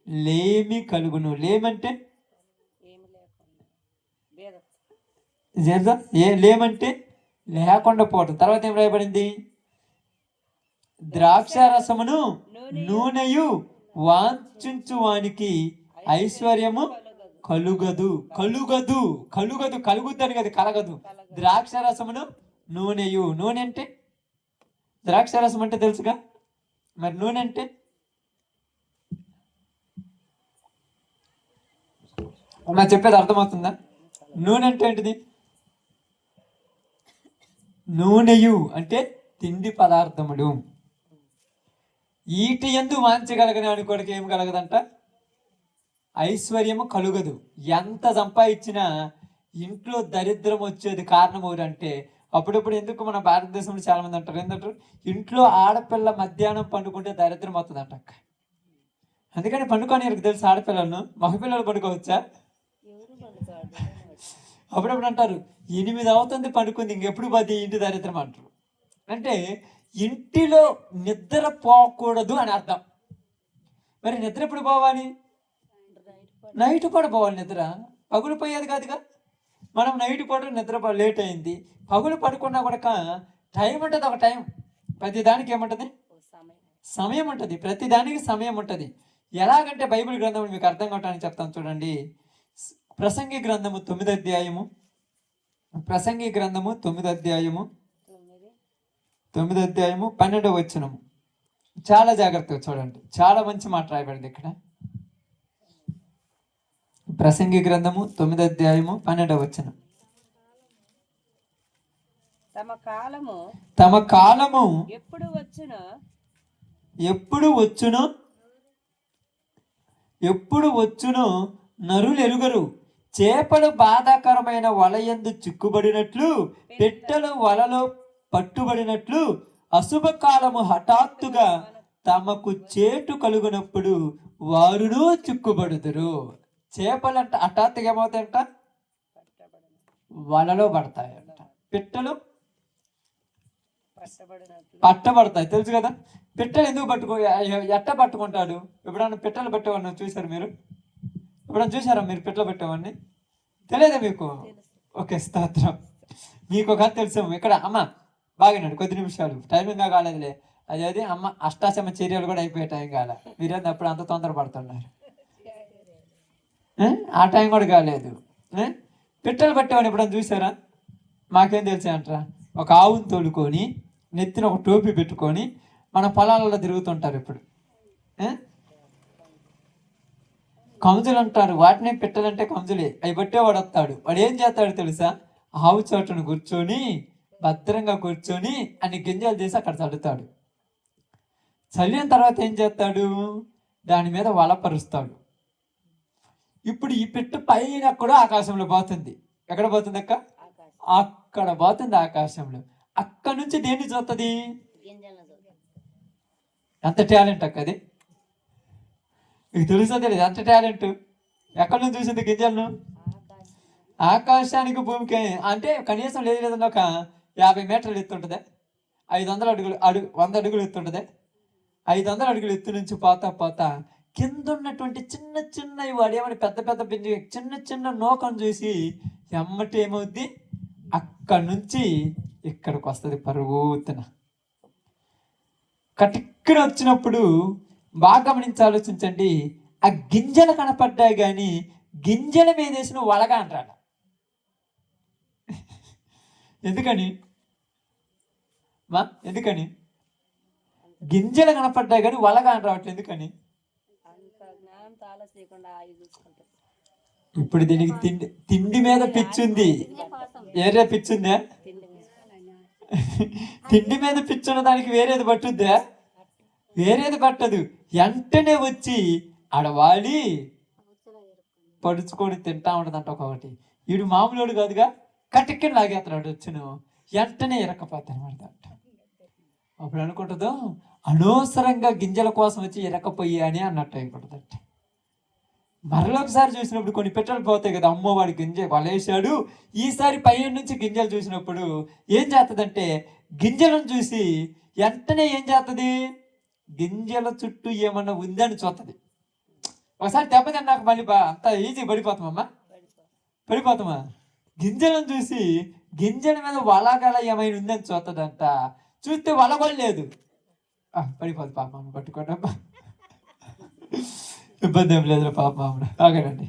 లేమి కలుగును. లేమంటే లేమంటే లేకుండా పోవటం. తర్వాత ఏం రాయబడింది? ద్రాక్షారసమును నూనెయు వాంఛించువానికి ఐశ్వర్యము కలుగదు. కలుగుద్దని కదా, కలగదు. ద్రాక్షారసమును నూనెయు. నూనె అంటే ద్రాక్షారసం అంటే తెలుసుగా, మరి నూనె అంటే నా చెప్పేది అర్థమవుతుందా? నూనె అంటే ఏంటిది? నూనెయు అంటే తిండి పదార్థములు. ఈటి యందు వాంఛగలగని అనుకోడికి ఏం కలగదంట? ఐశ్వర్యము కలుగదు. ఎంత సంపాదించినా ఇంట్లో దరిద్రం వచ్చేది కారణం ఎవరంటే, అప్పుడప్పుడు ఎందుకు మన భారతదేశంలో చాలా మంది అంటారు, ఏంటంటారు, ఇంట్లో ఆడపిల్ల మధ్యాహ్నం పండుకుంటే దరిద్రం అవుతుందంట అక్క. అందుకని పండుకోని తెలుసు ఆడపిల్లలను. మగపిల్లలు పండుకోవచ్చా? అప్పుడప్పుడు అంటారు 8 అవుతుంది పండుకుంది, ఇంకెప్పుడు 10 ఇంటి దరిద్రం అంటారు. అంటే ఇంటిలో నిద్ర పోకూడదు అని అర్థం. మరి నిద్ర ఎప్పుడు పోవాలి? నైట్ పూట పోవాలి నిద్ర. పగులు పోయేది కాదుగా. మనం నైట్ పూట నిద్ర లేట్ అయింది, పగులు పడుకున్నా కూడా టైం ఉంటుంది. ఒక టైం, ప్రతి దానికి ఏముంటుంది? సమయం ఉంటుంది. ప్రతి దానికి సమయం ఉంటుంది. ఎలాగంటే బైబిల్ గ్రంథం మీకు అర్థం కావటానికి చెప్తాను చూడండి. ప్రసంగి గ్రంథము 9వ అధ్యాయము, 12వ వచనము. చాలా జాగ్రత్తగా చూడండి, చాలా మంచి మాట రాయబడింది ఇక్కడ. ప్రసంగి గ్రంథము 9వ అధ్యాయము 12వ వచనం. తమ కాలము ఎప్పుడు వచ్చునో నరులు ఎరుగరు. చేపలు బాధాకరమైన వలయందు చిక్కుబడినట్లు, పెట్టెలు వలలో పట్టుబడినట్లు అశుభ కాలము హఠాత్తుగా తమకు చేటు కలుగునప్పుడు వారును చిక్కుబడుదురు. చేపలంట హఠాత్తుగా ఏమవుతాయంట? వలలో పడతాయంట. పిట్టలు పట్టబడతాయి. తెలుసు కదా. పిట్టలు ఎందుకు ఎట్ట పట్టుకుంటాడు? ఎప్పుడన్నా పిట్టలు పెట్టేవాడిని చూసారు మీరు? ఎప్పుడన్నా చూసారా మీరు పిట్టలు పెట్టేవాడిని? తెలియదా మీకు? ఓకే, స్తోత్రం. మీకు ఒక తెలుసు. ఇక్కడ అమ్మ బాగానండి, కొద్ది నిమిషాలు టైమింగ్ కాలేదులే. అదే అమ్మ అష్టాచమ చర్యలు కూడా అయిపోయే టైం కాలే. మీరేంది అప్పుడు అంత తొందర పడుతున్నారు? ఆ టైం కూడా కాలేదు. పిట్టలు పెట్టేవాడిని ఎప్పుడన్నా చూసారా? మాకేం తెలిసా అంటారా? ఒక ఆవును తోలుకొని నెత్తిన ఒక టోపీ పెట్టుకొని మన పొలాలలో తిరుగుతుంటారు. ఇప్పుడు కంజులు అంటారు వాటినే. పెట్టాలంటే కంజులే. అవి పట్టేవాడు వస్తాడు. వాడు ఏం చేస్తాడు తెలుసా? ఆవు చోటును కూర్చొని భద్రంగా కూర్చొని అన్ని గింజలు చేసి అక్కడ చల్లుతాడు. చల్లిన తర్వాత ఏం చేస్తాడు? దాని మీద వలపరుస్తాడు. ఇప్పుడు ఈ పిట్ట పైన కూడా ఆకాశంలో పోతుంది. ఎక్కడ పోతుంది అక్క? అక్కడ పోతుంది ఆకాశంలో. అక్కడ నుంచి దేన్ని చూస్తుంది? ఎంత టాలెంట్ అక్క అది! మీకు తెలుసా తెలియదు? ఎంత టాలెంట్! ఎక్కడి నుంచి చూసింది గింజలను? ఆకాశానికి భూమికి అంటే కనీసం లేదు లేదన్నా ఒక 50 మీటర్లు ఎత్తుంటుందే. 500 అడుగులు 100 అడుగులు ఎత్తుంటుందే. 500 అడుగులు ఎత్తు నుంచి పోతా కింద ఉన్నటువంటి చిన్న చిన్నవి వాడేమని పెద్ద పెద్ద పిండి చిన్న చిన్న నూకను చూసి ఎమ్మటి ఏమవుద్ది? అక్కడి నుంచి ఇక్కడికి వస్తుంది పరుగుతున్న. కటిక్కున వచ్చినప్పుడు బాగా గమనించి ఆలోచించండి. ఆ గింజలు కనపడ్డాయి కానీ గింజల మీద వేసిన వలగా అంటాడు. ఎందుకని ఎందుకని గింజలు కనపడ్డాయి కానీ వలగా అని రావట్లేదు? ఎందుకని? ఇప్పుడు దీనికి తిండి మీద పిచ్చుంది. వేరే పిచ్చుందా? తిండి మీద పిచ్చున్న దానికి వేరేది పట్టుద్దా? వేరేది పట్టదు. వెంటనే వచ్చి ఆడవాడి పడుచుకొని తింటా ఉంటదంట ఒక్కొక్కటి. వీడు మామూలుడు కాదుగా, కటిక్కని లాగేస్తున్నాడు. వచ్చును వెంటనే ఇరక్కపోతాను అంట. అప్పుడు అనుకుంటుందో అనవసరంగా గింజల కోసం వచ్చి ఇరకపోయి అని అన్నట్టు అయిపోతుందంట. మరొకసారి చూసినప్పుడు కొన్ని పిట్టలు పోతాయి కదా, అమ్మో వాడి గింజ వలేశాడు. ఈసారి పైన నుంచి గింజలు చూసినప్పుడు ఏం చేస్తుందంటే గింజలను చూసి వెంటనే ఏం చేస్తుంది? గింజల చుట్టూ ఏమన్నా ఉందని చూస్తుంది. ఒకసారి దెబ్బతిన్నా నాకు మళ్ళీ అంత ఈజీ పడిపోతామమ్మా. పడిపోతామా? గింజలను చూసి గింజల మీద వలగల ఏమైనా ఉందని చూస్తుందంట. చూస్తే వలగొలేదు, పడిపోదు పాప. పట్టుకోండమ్మా, ఇబ్బంది ఏం లేదు పాప. ఆగండి.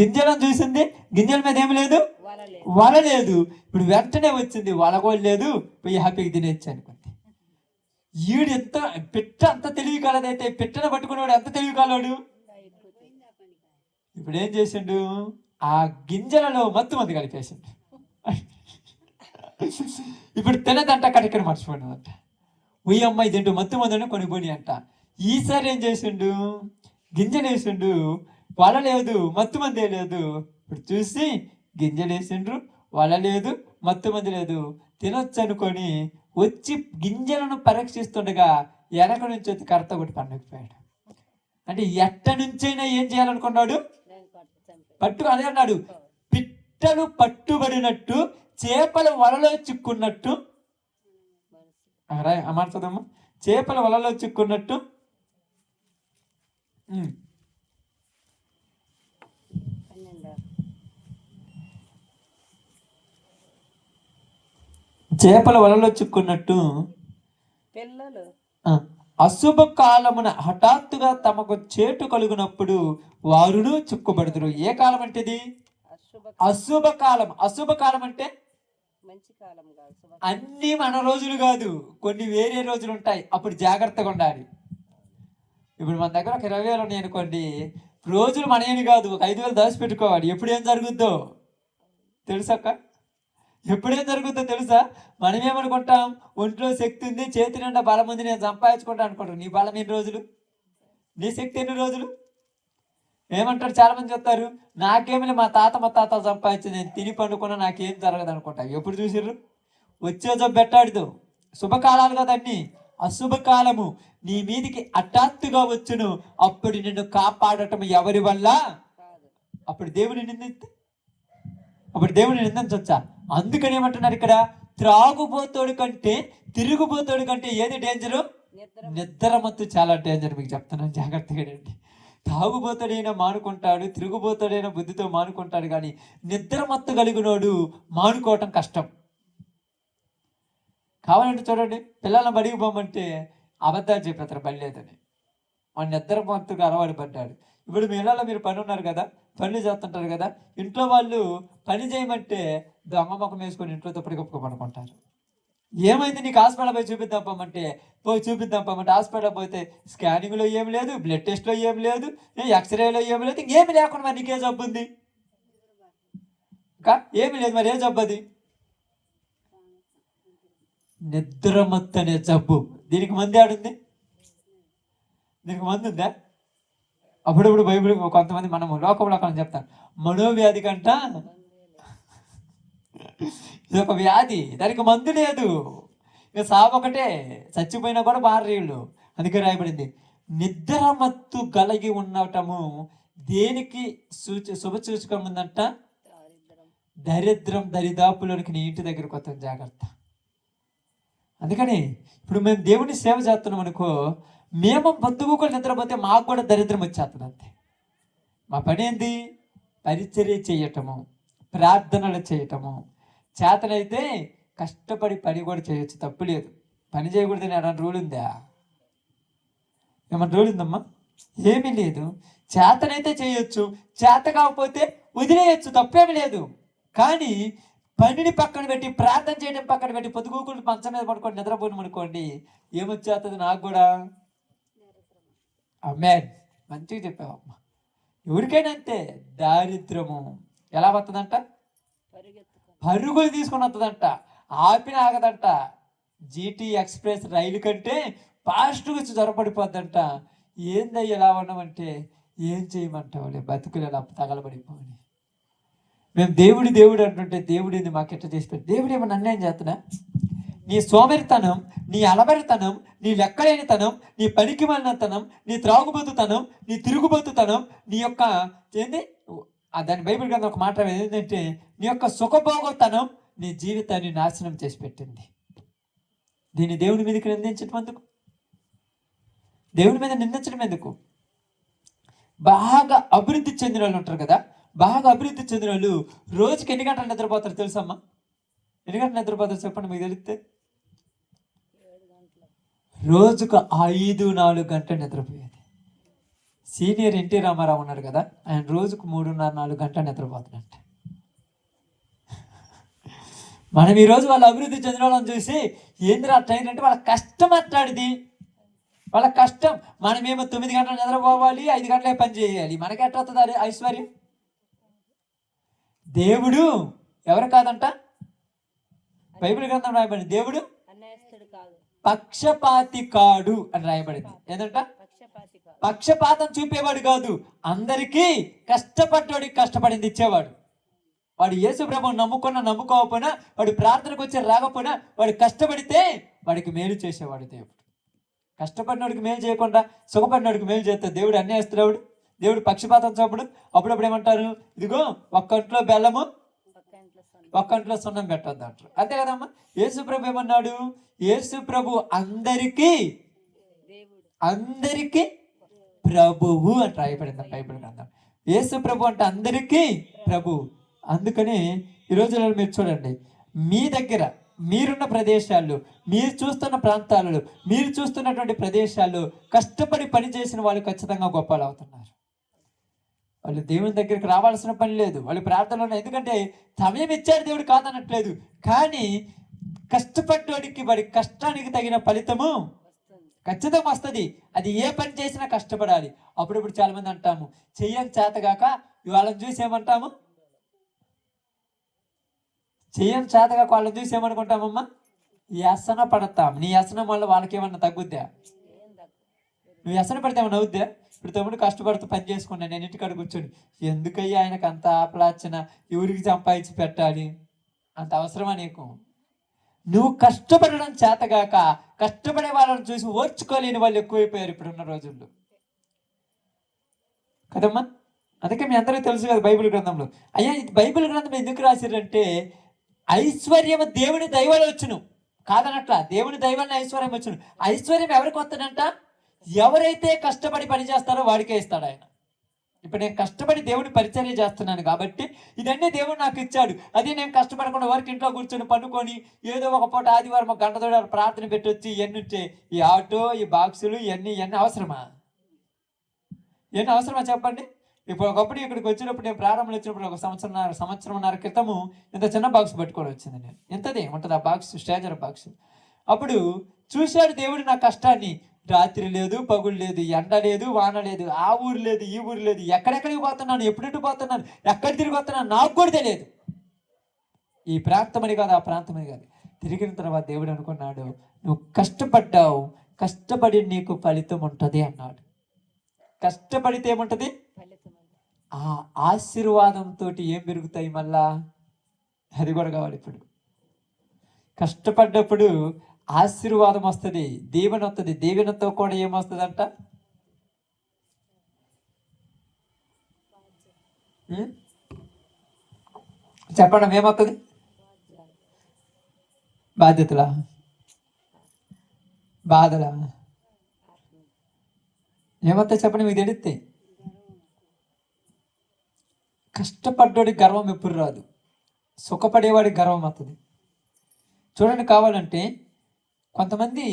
గింజలను చూసింది, గింజల మీద ఏమి లేదు, వల లేదు. ఇప్పుడు వెంటనే వచ్చింది, వలగొలేదు, పోయి హ్యాపీగా తినేచ్చు అనుకుంది. ఈడు ఎంత పిట్ట అంత తెలివి కాలదైతే పిట్టను పట్టుకునేవాడు ఎంత తెలివి కాలాడు. ఇప్పుడు ఏం చేసిండు? ఆ గింజలలో మంది కలిపేసిండు. ఇప్పుడు తినదంట, కడికని మర్చిపోయినదంట. ఉయ్యి అమ్మాయి తింటూ మందని కొనిపోయి అంట. ఈసారి ఏం చేసిండు? గింజలు వేసిండు, వల లేదు, మంది లేదు. ఇప్పుడు చూసి గింజలు వేసిండ్రు, వల లేదు, మంది లేదు. తినొచ్చు అనుకొని వచ్చి గింజలను పరీక్షిస్తుండగా వెనక నుంచి వచ్చి కర్త ఒకటి పండకపోయాడు. అంటే ఎట్ట నుంచైనా ఏం చేయాలనుకున్నాడు? అదే అన్నాడు, పిట్టలు పట్టుబడినట్టు చేపల వలలో చిక్కున్నట్టు. అమర్చదమ్మా. చేపల వలలో చిక్కున్నట్టు చేపల వలలో చిక్కున్నట్టు పిల్లలు అశుభ కాలమున హఠాత్తుగా తమకు చేటు కలుగునప్పుడు వారును చిక్కుబడుతురు. ఏ కాలం అంటే ఇది? అశుభ కాలం. అశుభ కాలం అంటే అన్ని మన రోజులు కాదు, కొన్ని వేరే రోజులు ఉంటాయి. అప్పుడు జాగ్రత్తగా ఉండాలి. ఇప్పుడు మన దగ్గర ఒక 20,000 ఉన్నాయి అనుకోండి, రోజులు మనయేమి కాదు, ఒక 5,000 దాచిపెట్టుకోవాలి. ఎప్పుడేం జరుగుద్దో తెలుసక్క? ఎప్పుడేం జరుగుతుందో తెలుసా? మనం ఏమనుకుంటాం? ఒంట్లో శక్తి ఉంది, చేతి నిండా బలం ఉంది, నేను సంపాదించుకుంటా అనుకుంటాను. నీ బలం ఎన్ని రోజులు? నీ శక్తి ఎన్ని రోజులు? ఏమంటారు చాలా మంది చెప్తారు, నాకేమి మా తాత సంపాదించి నేను తిని పండుకున్నా నాకేం జరగదు అనుకుంటా. ఎప్పుడు చూసిర్రు? వచ్చే జబ్బు పెట్టాడుదు. శుభకాలాలు కదన్నీ. అశుభకాలము నీ మీదికి హఠాత్తుగా వచ్చును. అప్పుడు నిన్ను కాపాడటం ఎవరి వల్ల? అప్పుడు దేవుని నిందిస్తే, అప్పుడు దేవుని నిందించవచ్చా? అందుకని ఏమంటున్నారు ఇక్కడ? త్రాగుబోతోడు కంటే తిరుగుబోతోడు కంటే ఏది డేంజరు? నిద్రమత్తు చాలా డేంజర్. మీకు చెప్తున్నాను, జాగ్రత్తగా అండి. తాగుబోతాడైనా మానుకుంటాడు, తిరుగుబోతాడైనా బుద్ధితో మానుకుంటాడు, కానీ నిద్రమత్తు కలిగినోడు మానుకోవటం కష్టం. కావాలంటే చూడండి, పిల్లలను బడికి పోమంటే అబద్ధాలు చెప్పేస్తారు పని లేదని. వాడు నిద్రమత్తుగా అలవాటు పడ్డాడు. ఇప్పుడు మీ ఇళ్ళలో మీరు పని ఉన్నారు కదా, పనులు చేస్తుంటారు కదా, ఇంట్లో వాళ్ళు పని చేయమంటే దొంగ ముఖం వేసుకొని ఇంట్లో తప్పటికప్పుడు పడుకుంటారు. ఏమైంది నీకు హాస్పిటల్ పోయి చూపిద్దాం పమ్మంటే చూపిద్దాం పమ్మంటే హాస్పిటల్ పోతే స్కానింగ్లో ఏమి లేదు, బ్లడ్ టెస్ట్లో ఏమి లేదు, ఎక్స్రేలో ఏమి లేదు, ఇంకేమి లేకుండా మరి నీకే జబ్బు ఉంది? ఇంకా ఏమి లేదు, మరి ఏ జబ్బు అది? నిద్రమత్తు అనే జబ్బు. దీనికి మంది ఆడుంది? దీనికి మంది ఉందా? అప్పుడప్పుడు బైబిల్ కొంతమంది మనము లోకంలో చెప్తాను, మనోవ్యాధి కంట ఇది ఒక వ్యాధి, దానికి మందు లేదు, ఇక సాగు ఒకటే, చచ్చిపోయినా కూడా బారీళ్ళు. అందుకే రాయబడింది, నిద్రమత్తు కలిగి ఉండటము దేనికి శుభసూచకం ఉందంట? దరిద్రం దరిదాపులోనికి నీ ఇంటి దగ్గరకు వస్తాం, జాగ్రత్త. అందుకని ఇప్పుడు మేము దేవుని సేవ చేస్తున్నాం అనుకో, మేము పొద్దుగుకొని నిద్రపోతే మాకు కూడా దరిద్రం వచ్చేస్తుంది అంతే. మా పని ఏంది? పరిచర్య చేయటము, ప్రార్థనలు చేయటము. చేతనైతే కష్టపడి పని కూడా చేయొచ్చు, తప్పు లేదు. పని చేయకూడదని ఏమన్నా రూల్ ఉందా? ఏమన్నా రూల్ ఉందమ్మా? ఏమీ లేదు. చేతనైతే చేయొచ్చు, చేత కాకపోతే వదిలేయచ్చు, తప్పేమి లేదు. కానీ పనిని పక్కన పెట్టి ప్రార్థన చేయడం పక్కన పెట్టి పొద్దుగూకులు మంచం మీద పడుకోండి, నిద్రపోను అనుకోండి, ఏమొచ్చేస్తుంది నాకు కూడా? అమ్మాయి మంచిగా చెప్పావమ్మా. ఎవరికైనా అంతే, దారిద్రము ఎలా వస్తుందంట? పరుగులు తీసుకొని వస్తుందంట, ఆపిన ఆగదంట. జీటీ ఎక్స్ప్రెస్ రైలు కంటే ఫాస్ట్గా వచ్చి జ్వరపడిపోద్దంట. ఏందయ్య ఎలా ఉన్నామంటే, ఏం చేయమంటావులే, బతుకులు ఎలా తగలబడిపోని. మేము దేవుడు అంటుంటే దేవుడిని మాకెట్ట చేసి పెట్టి, దేవుడు ఏమన్నా అన్యాయం చేస్తున్నా? నీ సోమరితనం, నీ అలబరితనం, నీ లెక్కలేనితనం, నీ పనికి మాలినతనం, నీ త్రాగుబోతుతనం, నీ తిరుగుబోతుతనం, నీ యొక్క ఏంది దాని బైబిల్ గ్రంథం ఒక మాట ఏంటంటే, నీ యొక్క సుఖభోగతనం నీ జీవితాన్ని నాశనం చేసి పెట్టింది. దీన్ని దేవుని మీదకి నిందించడం ఎందుకు? దేవుని మీద నిందించడం ఎందుకు? బాగా అభివృద్ధి చెందిన వాళ్ళు ఉంటారు కదా, బాగా అభివృద్ధి చెందిన వాళ్ళు రోజుకి ఎన్ని గంటలు నిద్రపోతారు తెలుసమ్మా? ఎన్ని గంటలు నిద్రపోతారు చెప్పండి, మీకు తెలిస్తే? రోజుకు 5-4 గంటలు నిద్రపోయేది. సీనియర్ ఎన్టీ రామారావు ఉన్నారు కదా, ఆయన రోజుకు 3.5-4 గంటలు నిద్రపోతున్నట్ట. మనం ఈరోజు వాళ్ళ అభివృద్ధి చెందిన వాళ్ళని చూసి ఏందిరా ట్రైన్ అంటే వాళ్ళ కష్టం అట్లాడిది, వాళ్ళ కష్టం. మనమేమో 9 గంటలు నిద్రపోవాలి, 5 గంటలే పని చేయాలి. మనకి ఎట్లా వస్తుంది అది ఐశ్వర్యం? దేవుడు ఎవరు కాదంట? బైబిల్ గ్రంథం రాయబడింది, దేవుడు పక్షపాతి కాడు అని రాయబడింది. ఏంటంట? పక్షపాతం చూపేవాడు కాదు, అందరికీ కష్టపడ్డవాడికి కష్టపడింది ఇచ్చేవాడు. వాడు యేసు ప్రభువుని నమ్ముకోకపోయినా, వాడు ప్రార్థనకు వచ్చి రాకపోయినా, వాడు కష్టపడితే వాడికి మేలు చేసేవాడు దేవుడు. కష్టపడినోడికి మేలు చేయకుండా సుఖపడినోడికి మేలు చేస్తే దేవుడు అన్యాయస్తుడు. దేవుడు పక్షపాతం చూపడు. అప్పుడప్పుడు ఏమంటారు, ఇదిగో ఒక్కంట్లో బెల్లము ఒక్కంట్లో సున్నం పెట్టొద్దు అంటారు, అంతే కదమ్మా. యేసు ప్రభు ఏమన్నాడు? యేసు ప్రభు అందరికీ ప్రభువు అని రాయబడింది బైబిల్ గ్రంథం. యేసు ప్రభు అంటే అందరికీ ప్రభువు. అందుకని ఈ రోజులలో మీరు చూడండి, మీ దగ్గర మీరున్న ప్రదేశాల్లో, మీరు చూస్తున్న ప్రాంతాలలో, మీరు చూస్తున్నటువంటి ప్రదేశాల్లో కష్టపడి పని చేసిన వాళ్ళు ఖచ్చితంగా గొప్పలు అవుతున్నారు. వాళ్ళు దేవుని దగ్గరికి రావాల్సిన పని లేదు, వాళ్ళు ప్రార్థనలో, ఎందుకంటే సమయం ఇచ్చాడు దేవుడు, కాదనట్లేదు. కానీ కష్టపడ్డోడికి వాడి కష్టానికి తగిన ఫలితము ఖచ్చితంగా వస్తుంది. అది ఏ పని చేసినా కష్టపడాలి. అప్పుడప్పుడు చాలా మంది అంటాము, చెయ్యని చేతగాక వాళ్ళని చూసి ఏమంటాము, చెయ్యని చేతగాక వాళ్ళని చూసి ఏమనుకుంటామమ్మా, వ్యసన పడతాం. నీ వ్యసనం వల్ల వాళ్ళకేమన్నా తగ్గుద్దా? నువ్వు వ్యసన పడితే ఏమన్నా అవుద్దా? ఇప్పుడు తమ్ముడు కష్టపడుతూ పని చేసుకున్నాను, నేను ఇంటికాడ కూర్చొని, ఎందుకయ్యా ఆయనకు అంత ఆపలాచన, ఎవరికి సంపాదించి పెట్టాలి, అంత అవసరమా నీకు? నువ్వు కష్టపడడం చేతగాక కష్టపడే వాళ్ళని చూసి ఓర్చుకోలేని వాళ్ళు ఎక్కువైపోయారు ఇప్పుడున్న రోజుల్లో కదమ్మా. అందుకే మీ అందరికీ తెలుసు కదా బైబిల్ గ్రంథంలో. అయ్యా ఇది బైబిల్ గ్రంథం ఎందుకు రాసిరంటే, ఐశ్వర్యము దేవుని దైవాలు వచ్చును, కాదనట్ల దేవుని దైవాన్ని ఐశ్వర్యం వచ్చును. ఐశ్వర్యం ఎవరికి వస్తుందంట? ఎవరైతే కష్టపడి పని చేస్తారో వాడికే ఇస్తాడు ఆయన. ఇప్పుడు నేను కష్టపడి దేవుని పరిచర్య చేస్తున్నాను కాబట్టి ఇదన్నీ దేవుడు నాకు ఇచ్చాడు. అది నేను కష్టపడకుండా వారికి ఇంట్లో కూర్చొని పండుకొని ఏదో ఒక పూట ఆదివారం ఒక గంట తోడు ప్రార్థన పెట్టొచ్చి ఇవన్నీ ఈ ఆటో ఈ బాక్సులు ఇవన్నీ అవసరమా? ఇవన్నీ అవసరమా చెప్పండి? ఇప్పుడు ఒకప్పుడు ఇక్కడికి వచ్చినప్పుడు నేను ప్రారంభంలో వచ్చినప్పుడు ఒక సంవత్సరంన్నర క్రితము ఇంత చిన్న బాక్స్ పట్టుకొని వచ్చింది. నేను ఎంతది ఉంటుంది ఆ బాక్స్, స్టేజర్ బాక్స్. అప్పుడు చూశాడు దేవుడు నా కష్టాన్ని. రాత్రి లేదు, పగులు లేదు, ఎండ లేదు, వాన లేదు, ఆ ఊరు లేదు, ఈ ఊరు లేదు, ఎక్కడెక్కడికి పోతున్నాను, ఎప్పుడెట్టు పోతున్నాను, ఎక్కడ తిరిగి వస్తున్నాను నాకు కూడా తెలియదు. ఈ ప్రాంతమని కాదు, ఆ ప్రాంతమని కాదు. తిరిగిన తర్వాత దేవుడు అనుకున్నాడు, నువ్వు కష్టపడ్డావు, కష్టపడి నీకు ఫలితం ఉంటుంది అన్నాడు. కష్టపడితే ఏముంటది? ఆ ఆశీర్వాదంతో ఏం పెరుగుతాయి మళ్ళా? అది కూడా కావాలి. ఇప్పుడు కష్టపడ్డప్పుడు ఆశీర్వాదం వస్తుంది, దీవెన వస్తుంది. దీవెనతో కూడా ఏమొస్తుందంట? చెప్పండి, ఏమవుతుంది? బాధ్యతలా, బాధలా, ఏమవుతాయి చెప్పండి? మీకు తెలిస్తే కష్టపడ్డోడికి గర్వం ఎప్పుడు రాదు, సుఖపడేవాడికి గర్వం అవుతుంది. చూడండి, కావాలంటే కొంతమంది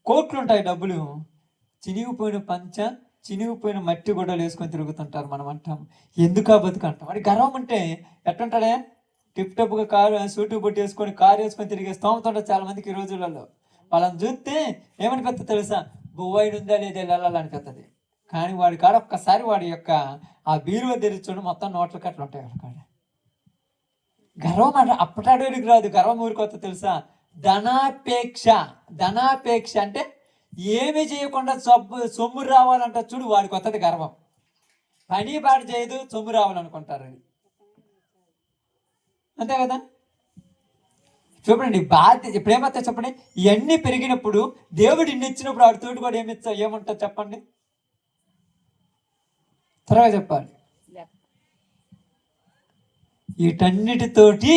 కోట్లు ఉంటాయి, డబ్బులు, చినిగిపోయిన పంచ, చినిగిపోయిన మట్టి గుడ్డలు వేసుకొని తిరుగుతుంటారు. మనం అంటాం ఎందుకా బతుకు అంటాం. వాడి గర్వం అంటే ఎట్టుంటాడే? టిప్ టప్గా కారు సూటు బొట్టు వేసుకొని కారు వేసుకొని తిరిగే స్తోమతుంటారు చాలా మందికి ఈ రోజులలో. వాళ్ళని చూస్తే ఏమనిపిస్తుంది తెలుసా? బువ్వాయిడు ఉందా లేదా వెళ్ళాలనిపిస్తుంది. కానీ వాడి కాడ ఒక్కసారి వాడి యొక్క ఆ బీరువా తెరిచూడు, మొత్తం నోట్ల కట్టలు ఉంటాయి వాడి కాడ. గర్వం అంటే అప్పటాడోడికి రాదు, గర్వం ఊరికొత్త తెలుసా? ధనాపేక్ష. ధనాపేక్ష అంటే ఏమి చేయకుండా సొమ్ము రావాలంట చూడు, వాడికి వస్తుంది గర్వం. పని పాటు చేయదు, సొమ్ము రావాలనుకుంటారు. అది అంతే కదా? చూడండి, బాధ్యత ఇప్పుడు ఏమవుతా చెప్పండి? ఇవన్నీ పెరిగినప్పుడు దేవుడు ఇన్ని ఇచ్చినప్పుడు వాడి తోటి కూడా ఏముంటుంది చెప్పండి? త్వరగా చెప్పాలి. వీటన్నిటితోటి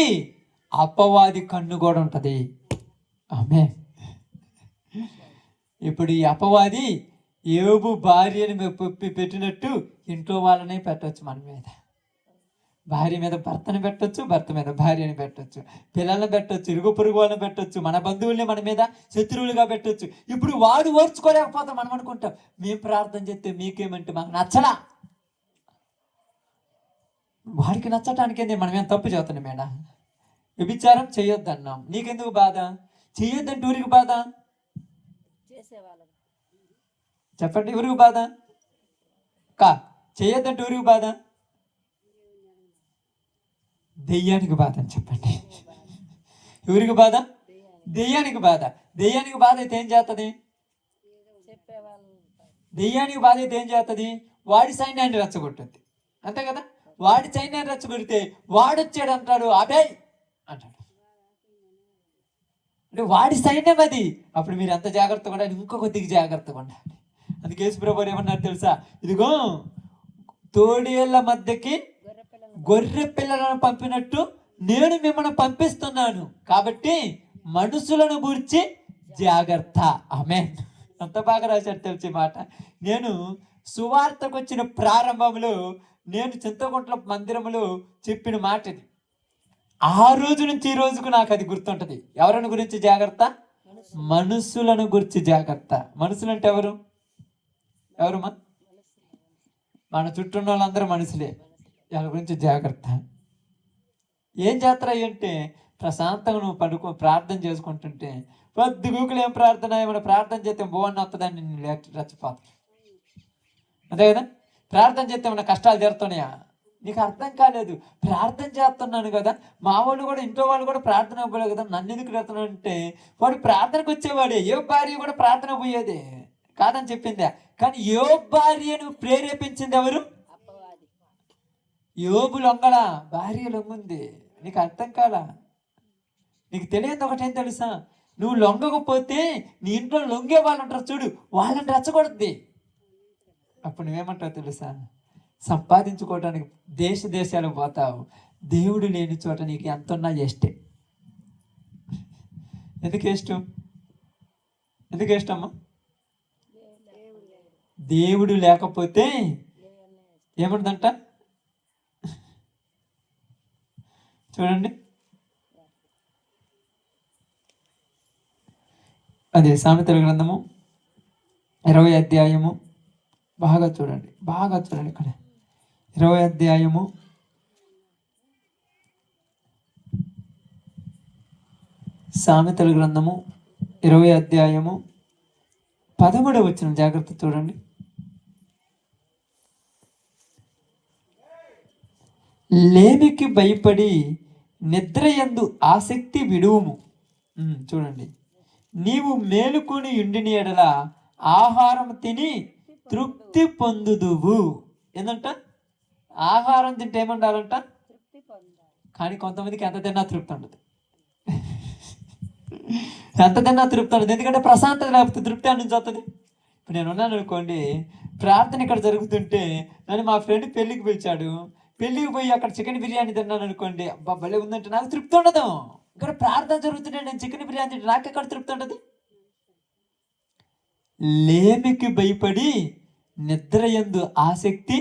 అపవాది కన్ను కూడా ఉంటుంది. ఆమె ఇప్పుడు ఈ అపవాది యోబు భార్యని పెట్టినట్టు ఇంట్లో వాళ్ళనే పెట్టవచ్చు. మన మీద భార్య మీద భర్తని పెట్టొచ్చు, భర్త మీద భార్యని పెట్టొచ్చు, పిల్లల్ని పెట్టొచ్చు, ఇరుగు పొరుగు వాళ్ళని పెట్టొచ్చు, మన బంధువుల్ని మన మీద శత్రువులుగా పెట్టొచ్చు. ఇప్పుడు వాడు ఓర్చుకోలేకపోతాం. మనం అనుకుంటాం మేము ప్రార్థన చేస్తే మీకేమంటే మాకు నచ్చలా. వాడికి నచ్చటానికి ఏంది? మనమేం తప్పు చేస్తున్నాం మేడం? వ్యభిచారం చేయొద్దన్నాం, నీకెందుకు బాధ? చేయొద్దంటే ఊరికి బాధ? చెప్పండి, ఊరికి బాధ కా? చేయొద్దంటే ఊరికి బాధ? దెయ్యానికి బాధ అని చెప్పండి. ఊరికి బాధ? దెయ్యానికి బాధ. దెయ్యానికి బాధ అయితే ఏం చేస్తుంది? దెయ్యానికి బాధ అయితే ఏం చేస్తుంది? వాడి సైన్యాన్ని రెచ్చగొట్టుద్ది. అంతే కదా? వాడి సైన్యాన్ని రెచ్చగొడితే వాడొచ్చాడు అంటాడు అభయ్ అంటాడు. అంటే వాడి సైన్యం అది. అప్పుడు మీరు ఎంత జాగ్రత్తగా ఉండాలి? ఇంకో కొద్దిగా జాగ్రత్తగా ఉండాలి. అందుకే యేసుప్రభువు ఏమన్నారు తెలుసా? ఇదిగో తోడేళ్ల మధ్యకి గొర్రె పిల్లలను పంపినట్టు నేను మిమ్మల్ని పంపిస్తున్నాను, కాబట్టి మనుషులను గురించి జాగ్రత్త. ఆమేన్. అంత బాగా రాశాడు తెలిసి మాట. నేను సువార్తకు వచ్చిన ప్రారంభంలో నేను చింతకుంట్ల మందిరంలో చెప్పిన మాట ఇది. ఆ రోజు నుంచి ఈ రోజుకు నాకు అది గుర్తుంటది. ఎవరిని గురించి జాగ్రత్త? మనుషులను గురించి జాగ్రత్త. మనుషులు అంటే ఎవరు? ఎవరు? మన చుట్టూ వాళ్ళందరూ మనుషులే. వాళ్ళ గురించి జాగ్రత్త. ఏం చేస్తారా అంటే ప్రశాంతంగా నువ్వు పడుకో, ప్రార్థన చేసుకుంటుంటే పొద్దు గూకులు ఏం ప్రార్థన, ఏమైనా ప్రార్థన చేస్తే బాగున్న వస్తుందని నేను రెచ్చిపోతాను. అంతే కదా? ప్రార్థన చేస్తే ఏమైనా కష్టాలు జరుగుతున్నాయా? నీకు అర్థం కాలేదు. ప్రార్థన చేస్తున్నాను కదా, మా వాళ్ళు కూడా ఇంట్లో వాళ్ళు కూడా ప్రార్థన అవ్వలేదు కదా, నన్ను ఎందుకు పెడుతున్నాడు అంటే వాడు ప్రార్థనకు వచ్చేవాడే. ఏ భార్య కూడా ప్రార్థన పోయేదే కాదని చెప్పిందా? కానీ యోబు భార్యను ప్రేరేపించింది ఎవరు? యోబు లొంగల, భార్య లొంగుంది. నీకు అర్థం కాలా? నీకు తెలియదు ఒకటేం తెలుసా? నువ్వు లొంగకపోతే నీ ఇంట్లో లొంగే వాళ్ళు ఉంటారు చూడు, వాళ్ళని రెచ్చగొడుద్ది. అప్పుడు నువ్వేమంటావు తెలుసా? సంపాదించుకోవటానికి దేశాలు పోతావు. దేవుడు లేని చోట నీకు ఎంత ఉన్నా చేస్తే ఎందుకు ఇష్టం? ఎందుకు ఇష్టమ్మా? దేవుడు లేకపోతే ఏముంటుందంట చూడండి. అదే సామెతల గ్రంథము 20వ అధ్యాయము బాగా చూడండి ఇక్కడ 20వ అధ్యాయము సామెతల గ్రంథము 20వ అధ్యాయము 13వ వచనం జాగ్రత్త చూడండి. లేమికి భయపడి నిద్రయందు ఆసక్తి విడువుము. చూడండి, నీవు మేలుకొని ఉండిన ఎడల ఆహారం తిని తృప్తి పొందుదువు. ఏంటంట? ఆహారం తింటే ఏమండాలంట? కానీ కొంతమందికి ఎంత తిన్నా తృప్తి ఉండదు. ఎంత తిన్నా తృప్తి ఉండదు. ఎందుకంటే ప్రశాంతత లేకపోతే తృప్తి అని నుంచి వస్తుంది. ఇప్పుడు నేను ఉన్నాను అనుకోండి, ప్రార్థన ఇక్కడ జరుగుతుంటే నన్ను మా ఫ్రెండ్ పెళ్ళికి పిలిచాడు, పెళ్ళికి పోయి అక్కడ చికెన్ బిర్యానీ తిన్నాను అనుకోండి, అబ్బా భలే ఉందంటే నాకు తృప్తి ఉండదు. ఇక్కడ ప్రార్థన జరుగుతుంటే నేను చికెన్ బిర్యానీ తింటే నాకు ఎక్కడ తృప్తి ఉండదు. లేమికి భయపడి నిద్రయందు ఆసక్తి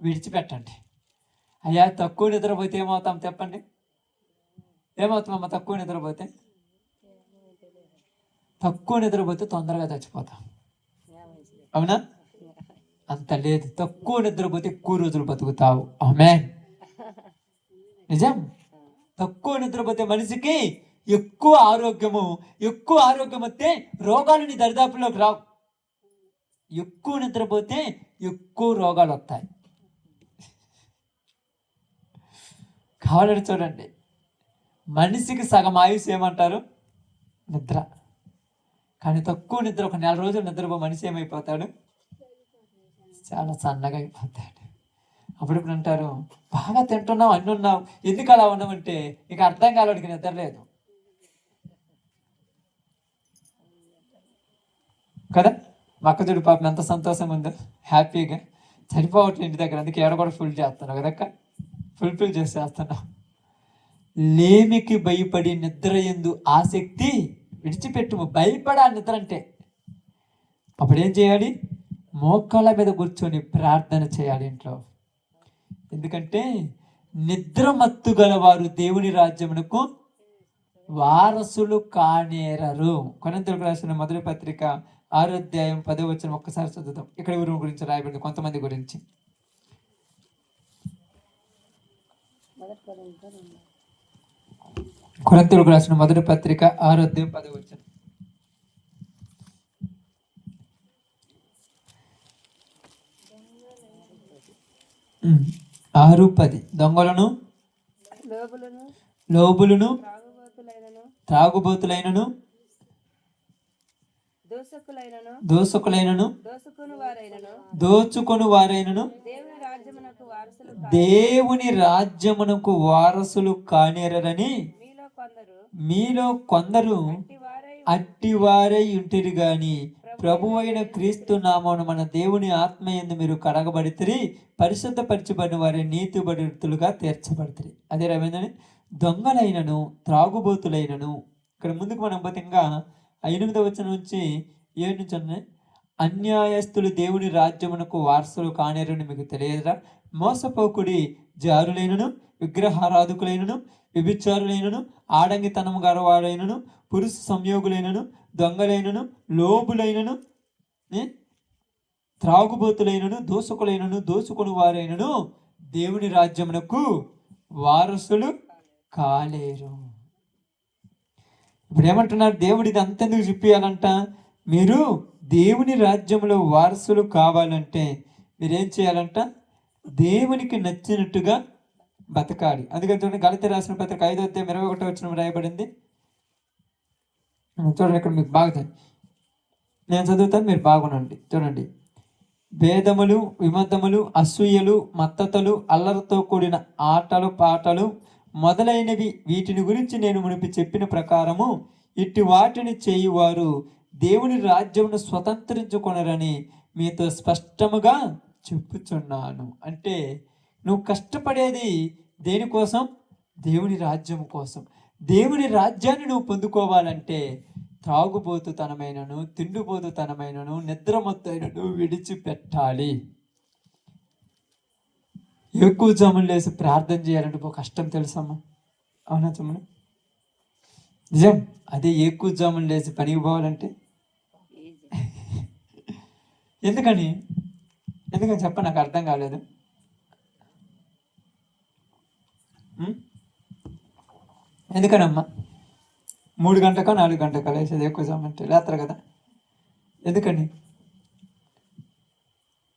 విడిచిపెట్టండి. అయ్యా, తక్కువ నిద్రపోతే ఏమవుతాం చెప్పండి? ఏమవుతామమ్మా తక్కువ నిద్రపోతే? తక్కువ నిద్రపోతే తొందరగా చచ్చిపోతాం, అవునా? అంత లేదు, తక్కువ నిద్రపోతే ఎక్కువ రోజులు బతుకుతావు. ఆమేన్. నిజం. తక్కువ నిద్రపోతే మనిషికి ఎక్కువ ఆరోగ్యం వస్తే రోగాలు నీ దరిదాపుల్లోకి రావు. ఎక్కువ నిద్రపోతే ఎక్కువ రోగాలు వస్తాయి. కావాలని చూడండి, మనిషికి సగం ఆయుష్ ఏమంటారు? నిద్ర. కానీ తక్కువ నిద్ర, ఒక 4 రోజులు నిద్రపో మనిషి ఏమైపోతాడు? చాలా సన్నగా అయిపోతాడు. అప్పుడప్పుడు అంటారు, బాగా తింటున్నావు, అన్నీ ఉన్నావు, ఎందుకు అలా ఉన్నామంటే ఇక అర్థం కాలడికి నిద్ర లేదు కదా. మక్కజుడి పాపం ఎంత సంతోషం ఉందో, హ్యాపీగా సరిపోవట్లేదు ఇంటి దగ్గర, అందుకే ఏడ కూడా ఫుల్ చేస్తున్నావు కదక్క, ఫుల్ఫిల్ చేసేస్తున్నావు. లేమికి భయపడి నిద్ర యందు ఆసక్తి విడిచిపెట్టుము. భయపడా నిద్ర అంటే. అప్పుడేం చేయాలి? మోకాళ్ళ మీద కూర్చొని ప్రార్థన చేయాలి ఇంట్లో. ఎందుకంటే నిద్ర మత్తు గలవారు దేవుని రాజ్యమునకు వారసులు కానేరరు. కొరింథీయులకు రాసిన మొదటి పత్రిక 6వ అధ్యాయం 10వ వచనం ఒక్కసారి చదువుతాం. ఇక్కడ ఎవరి గురించి రాయబడింది? కొంతమంది గురించి. కొరింథీయులకు రాసిన మొదటి పత్రిక 6వ అధ్యాయం 10వ వచనం. 6:10 దొంగలను, లోబులను, త్రాగుబోతులైనను, దోసకులైనను, దోచుకొను వారైనను దేవుని రాజ్యమునకు వారసులు కానేరని మీలో కొందరు అట్టివారై ఉంటిరి గాని ప్రభువైన క్రీస్తు నామమున మన దేవుని ఆత్మయందు మీరు కడగబడితిరి, పరిశుద్ధపరచబడిన వారి నీతిబడుతులుగా తీర్చబడితిరి. అదే రమేందని దొంగలైనను, త్రాగుబోతులైనను. ఇక్కడ ముందుకు మనం పోతంగా 8వ వచనం నుంచి 7 నుంచి ఉన్నాయి. అన్యాయస్తులు దేవుని రాజ్యమునకు వారసులు కానేరని మీకు తెలియదురా? మోసపోకుడి, జారులైనను, విగ్రహారాధకులైనను, వ్యభిచారులైనను, ఆడంగితనము గలవారైనను, పురుష సంయోగులైనను, దొంగలైనను, లోబులైనను, త్రాగుబోతులైనను, దోషకులైనను, దోచుకుని వారైనను దేవుని రాజ్యమునకు వారసులు కాలేరు. ఇప్పుడు ఏమంటున్నారు? దేవుడు ఇది అంతెందుకు చెప్పాలంట? మీరు దేవుని రాజ్యంలో వారసులు కావాలంటే మీరేం చేయాలంట? దేవునికి నచ్చినట్టుగా బతకాలి. అందుకని చూడండి, గలతీ రాసిన పత్రిక 5వ అధ్యాయం 21వ వచనం రాయబడింది. చూడండి, ఇక్కడ మీకు బాగా నేను చదువుతాను, మీరు బాగునండి. చూడండి, భేదములు, విమతములు, అసూయలు, మత్తతలు, అల్లరితో కూడిన ఆటలు, పాటలు మొదలైనవి, వీటిని గురించి నేను మునిపి చెప్పిన ప్రకారము ఇట్టి వాటిని చేయువారు దేవుని రాజ్యమును స్వతంత్రించుకొనరని మీతో స్పష్టముగా చెప్పుచున్నాను. అంటే నువ్వు కష్టపడేది దేనికోసం? దేవుని రాజ్యం కోసం. దేవుని రాజ్యాన్ని నువ్వు పొందుకోవాలంటే త్రాగుబోతుతనమైనను, తిండిపోతుతనమైనను, నిద్రమత్తైనను విడిచిపెట్టాలి. ఎక్కువ జాములు లేసి ప్రార్థన చేయాలంటే ఒక కష్టం తెలుసమ్మా, అవునా తమ్ముడు? నిజం. అదే ఎక్కువ జాములు లేసి పనికి పోవాలంటే ఎందుకని చెప్ప, నాకు అర్థం కాలేదు. ఎందుకనమ్మా 3 గంటలకో 4 గంటలకో లేసేది ఎక్కువ జాము అంటే లేస్తారు కదా? ఎందుకని?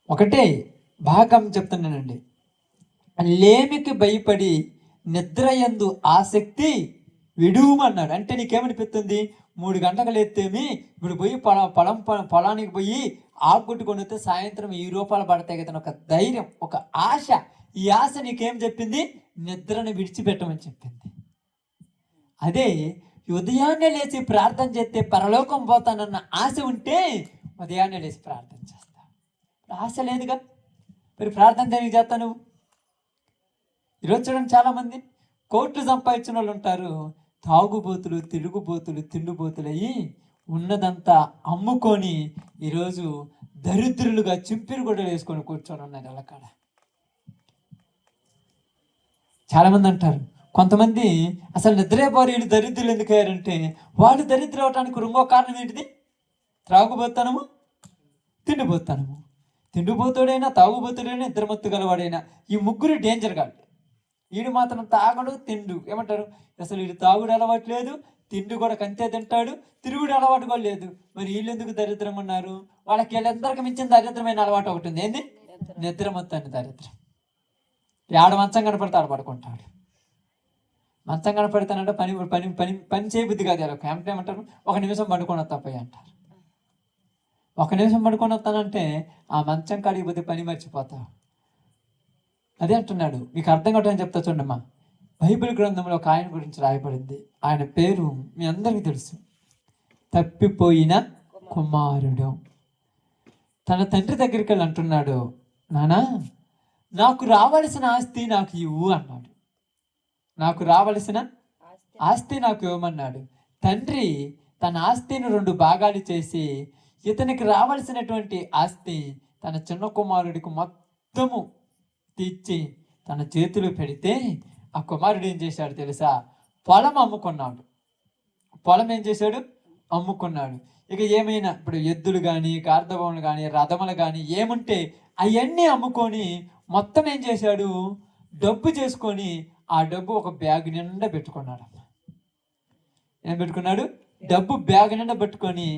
ఒకటే బాగా చెప్తున్నానండి, లేమికి భయపడి నిద్రయందు ఆసక్తి విడుమన్నాడు. అంటే నీకేమనిపిస్తుంది? 3 గంటలకు లేస్తేమి ఇప్పుడు పోయి పొలానికి పోయి ఆకు కొట్టుకొని వస్తే సాయంత్రం 2 రూపాయలు పడతాయి కదా, ఒక ధైర్యం, ఒక ఆశ. ఈ ఆశ నీకేం చెప్పింది? నిద్రను విడిచిపెట్టమని చెప్పింది. అదే ఉదయాన్నే లేచి ప్రార్థన చేస్తే పరలోకం పోతానన్న ఆశ ఉంటే ఉదయాన్నే లేచి ప్రార్థన చేస్తా. ఆశ లేదుగా, మరి ప్రార్థన దేనికి చేస్తావు నువ్వు? ఈరోజు చూడండి, చాలామంది కోట్లు సంపాదించిన వాళ్ళు ఉంటారు, తాగుబోతులు, తిరుగుబోతులు, తిండిబోతులు అయ్యి ఉన్నదంతా అమ్ముకొని ఈరోజు దరిద్రులుగా చింపిరి గొడ్డలు వేసుకొని కూర్చొని ఉన్నారు అల్లకాడ. చాలామంది అంటారు, కొంతమంది అసలు నిద్రపోరు, వీళ్ళు దరిద్రులు ఎందుకు అయ్యారంటే వాళ్ళు దరిద్రం అవటానికి ఇంకో కారణం ఏంటిది? త్రాగుబోతానము, తిండిపోతానము. తిండిపోతాడైనా, తాగుబోతుడైనా, ఇద్దరమత్తు గలవాడైనా, ఈ ముగ్గురు డేంజర్ కాదు. వీడు మాత్రం తాగడు, తిండు. ఏమంటారు? అసలు వీడు తాగుడు అలవాట్లేదు, తిండి కూడా కంతే తింటాడు, తిరుగుడు అలవాటు కూడా లేదు. మరి వీళ్ళు ఎందుకు దరిద్రంగా ఉన్నారు? వాళ్ళకి వీళ్ళందరికీ మించిన దరిద్రమైన అలవాటు ఒకటి ఉంది. ఏంది? నిద్ర మొత్తాన్ని దరిద్రం. ఆడ మంచం కనపడితే ఆడ పడుకుంటాడు. మంచం కనపడతానంటే పని పని పని పని చేయబుద్ధి కాదు. ఎలా క్యాంప్ ఏమంటారు? 1 నిమిషం పడుకొని వస్తాపయ్య అంటారు. 1 నిమిషం పడుకొని వస్తానంటే ఆ మంచం కాడికి పోతే పని మర్చిపోతావు. అదే అంటున్నాడు. మీకు అర్థం కావటం చెప్తా చూడమ్మా. బైబిల్ గ్రంథంలో ఒక ఆయన గురించి రాయబడింది. ఆయన పేరు మీ అందరికీ తెలుసు, తప్పిపోయిన కుమారుడు. తన తండ్రి దగ్గరికి వెళ్ళి అంటున్నాడు, నానా నాకు రావలసిన ఆస్తి నాకు ఇవ్వు అన్నాడు. నాకు రావలసిన ఆస్తి నాకు ఇవ్వమన్నాడు. తండ్రి తన ఆస్తిని 2 భాగాలు చేసి ఇతనికి రావలసినటువంటి ఆస్తి తన చిన్న కుమారుడికి మొత్తము తీర్చి తన చేతులు పెడితే ఆ కుమారుడు ఏం చేశాడు తెలుసా? పొలం అమ్ముకున్నాడు. పొలం ఏం చేశాడు? అమ్ముకున్నాడు. ఇక ఏమైనా ఇప్పుడు ఎద్దులు కానీ, కార్దవములు కానీ, రథములు కానీ ఏముంటే అవన్నీ అమ్ముకొని మొత్తం ఏం చేశాడు? డబ్బు చేసుకొని ఆ డబ్బు ఒక బ్యాగ్ నిండా పెట్టుకున్నాడు. ఏం పెట్టుకున్నాడు? డబ్బు బ్యాగ్ నిండా పెట్టుకొని,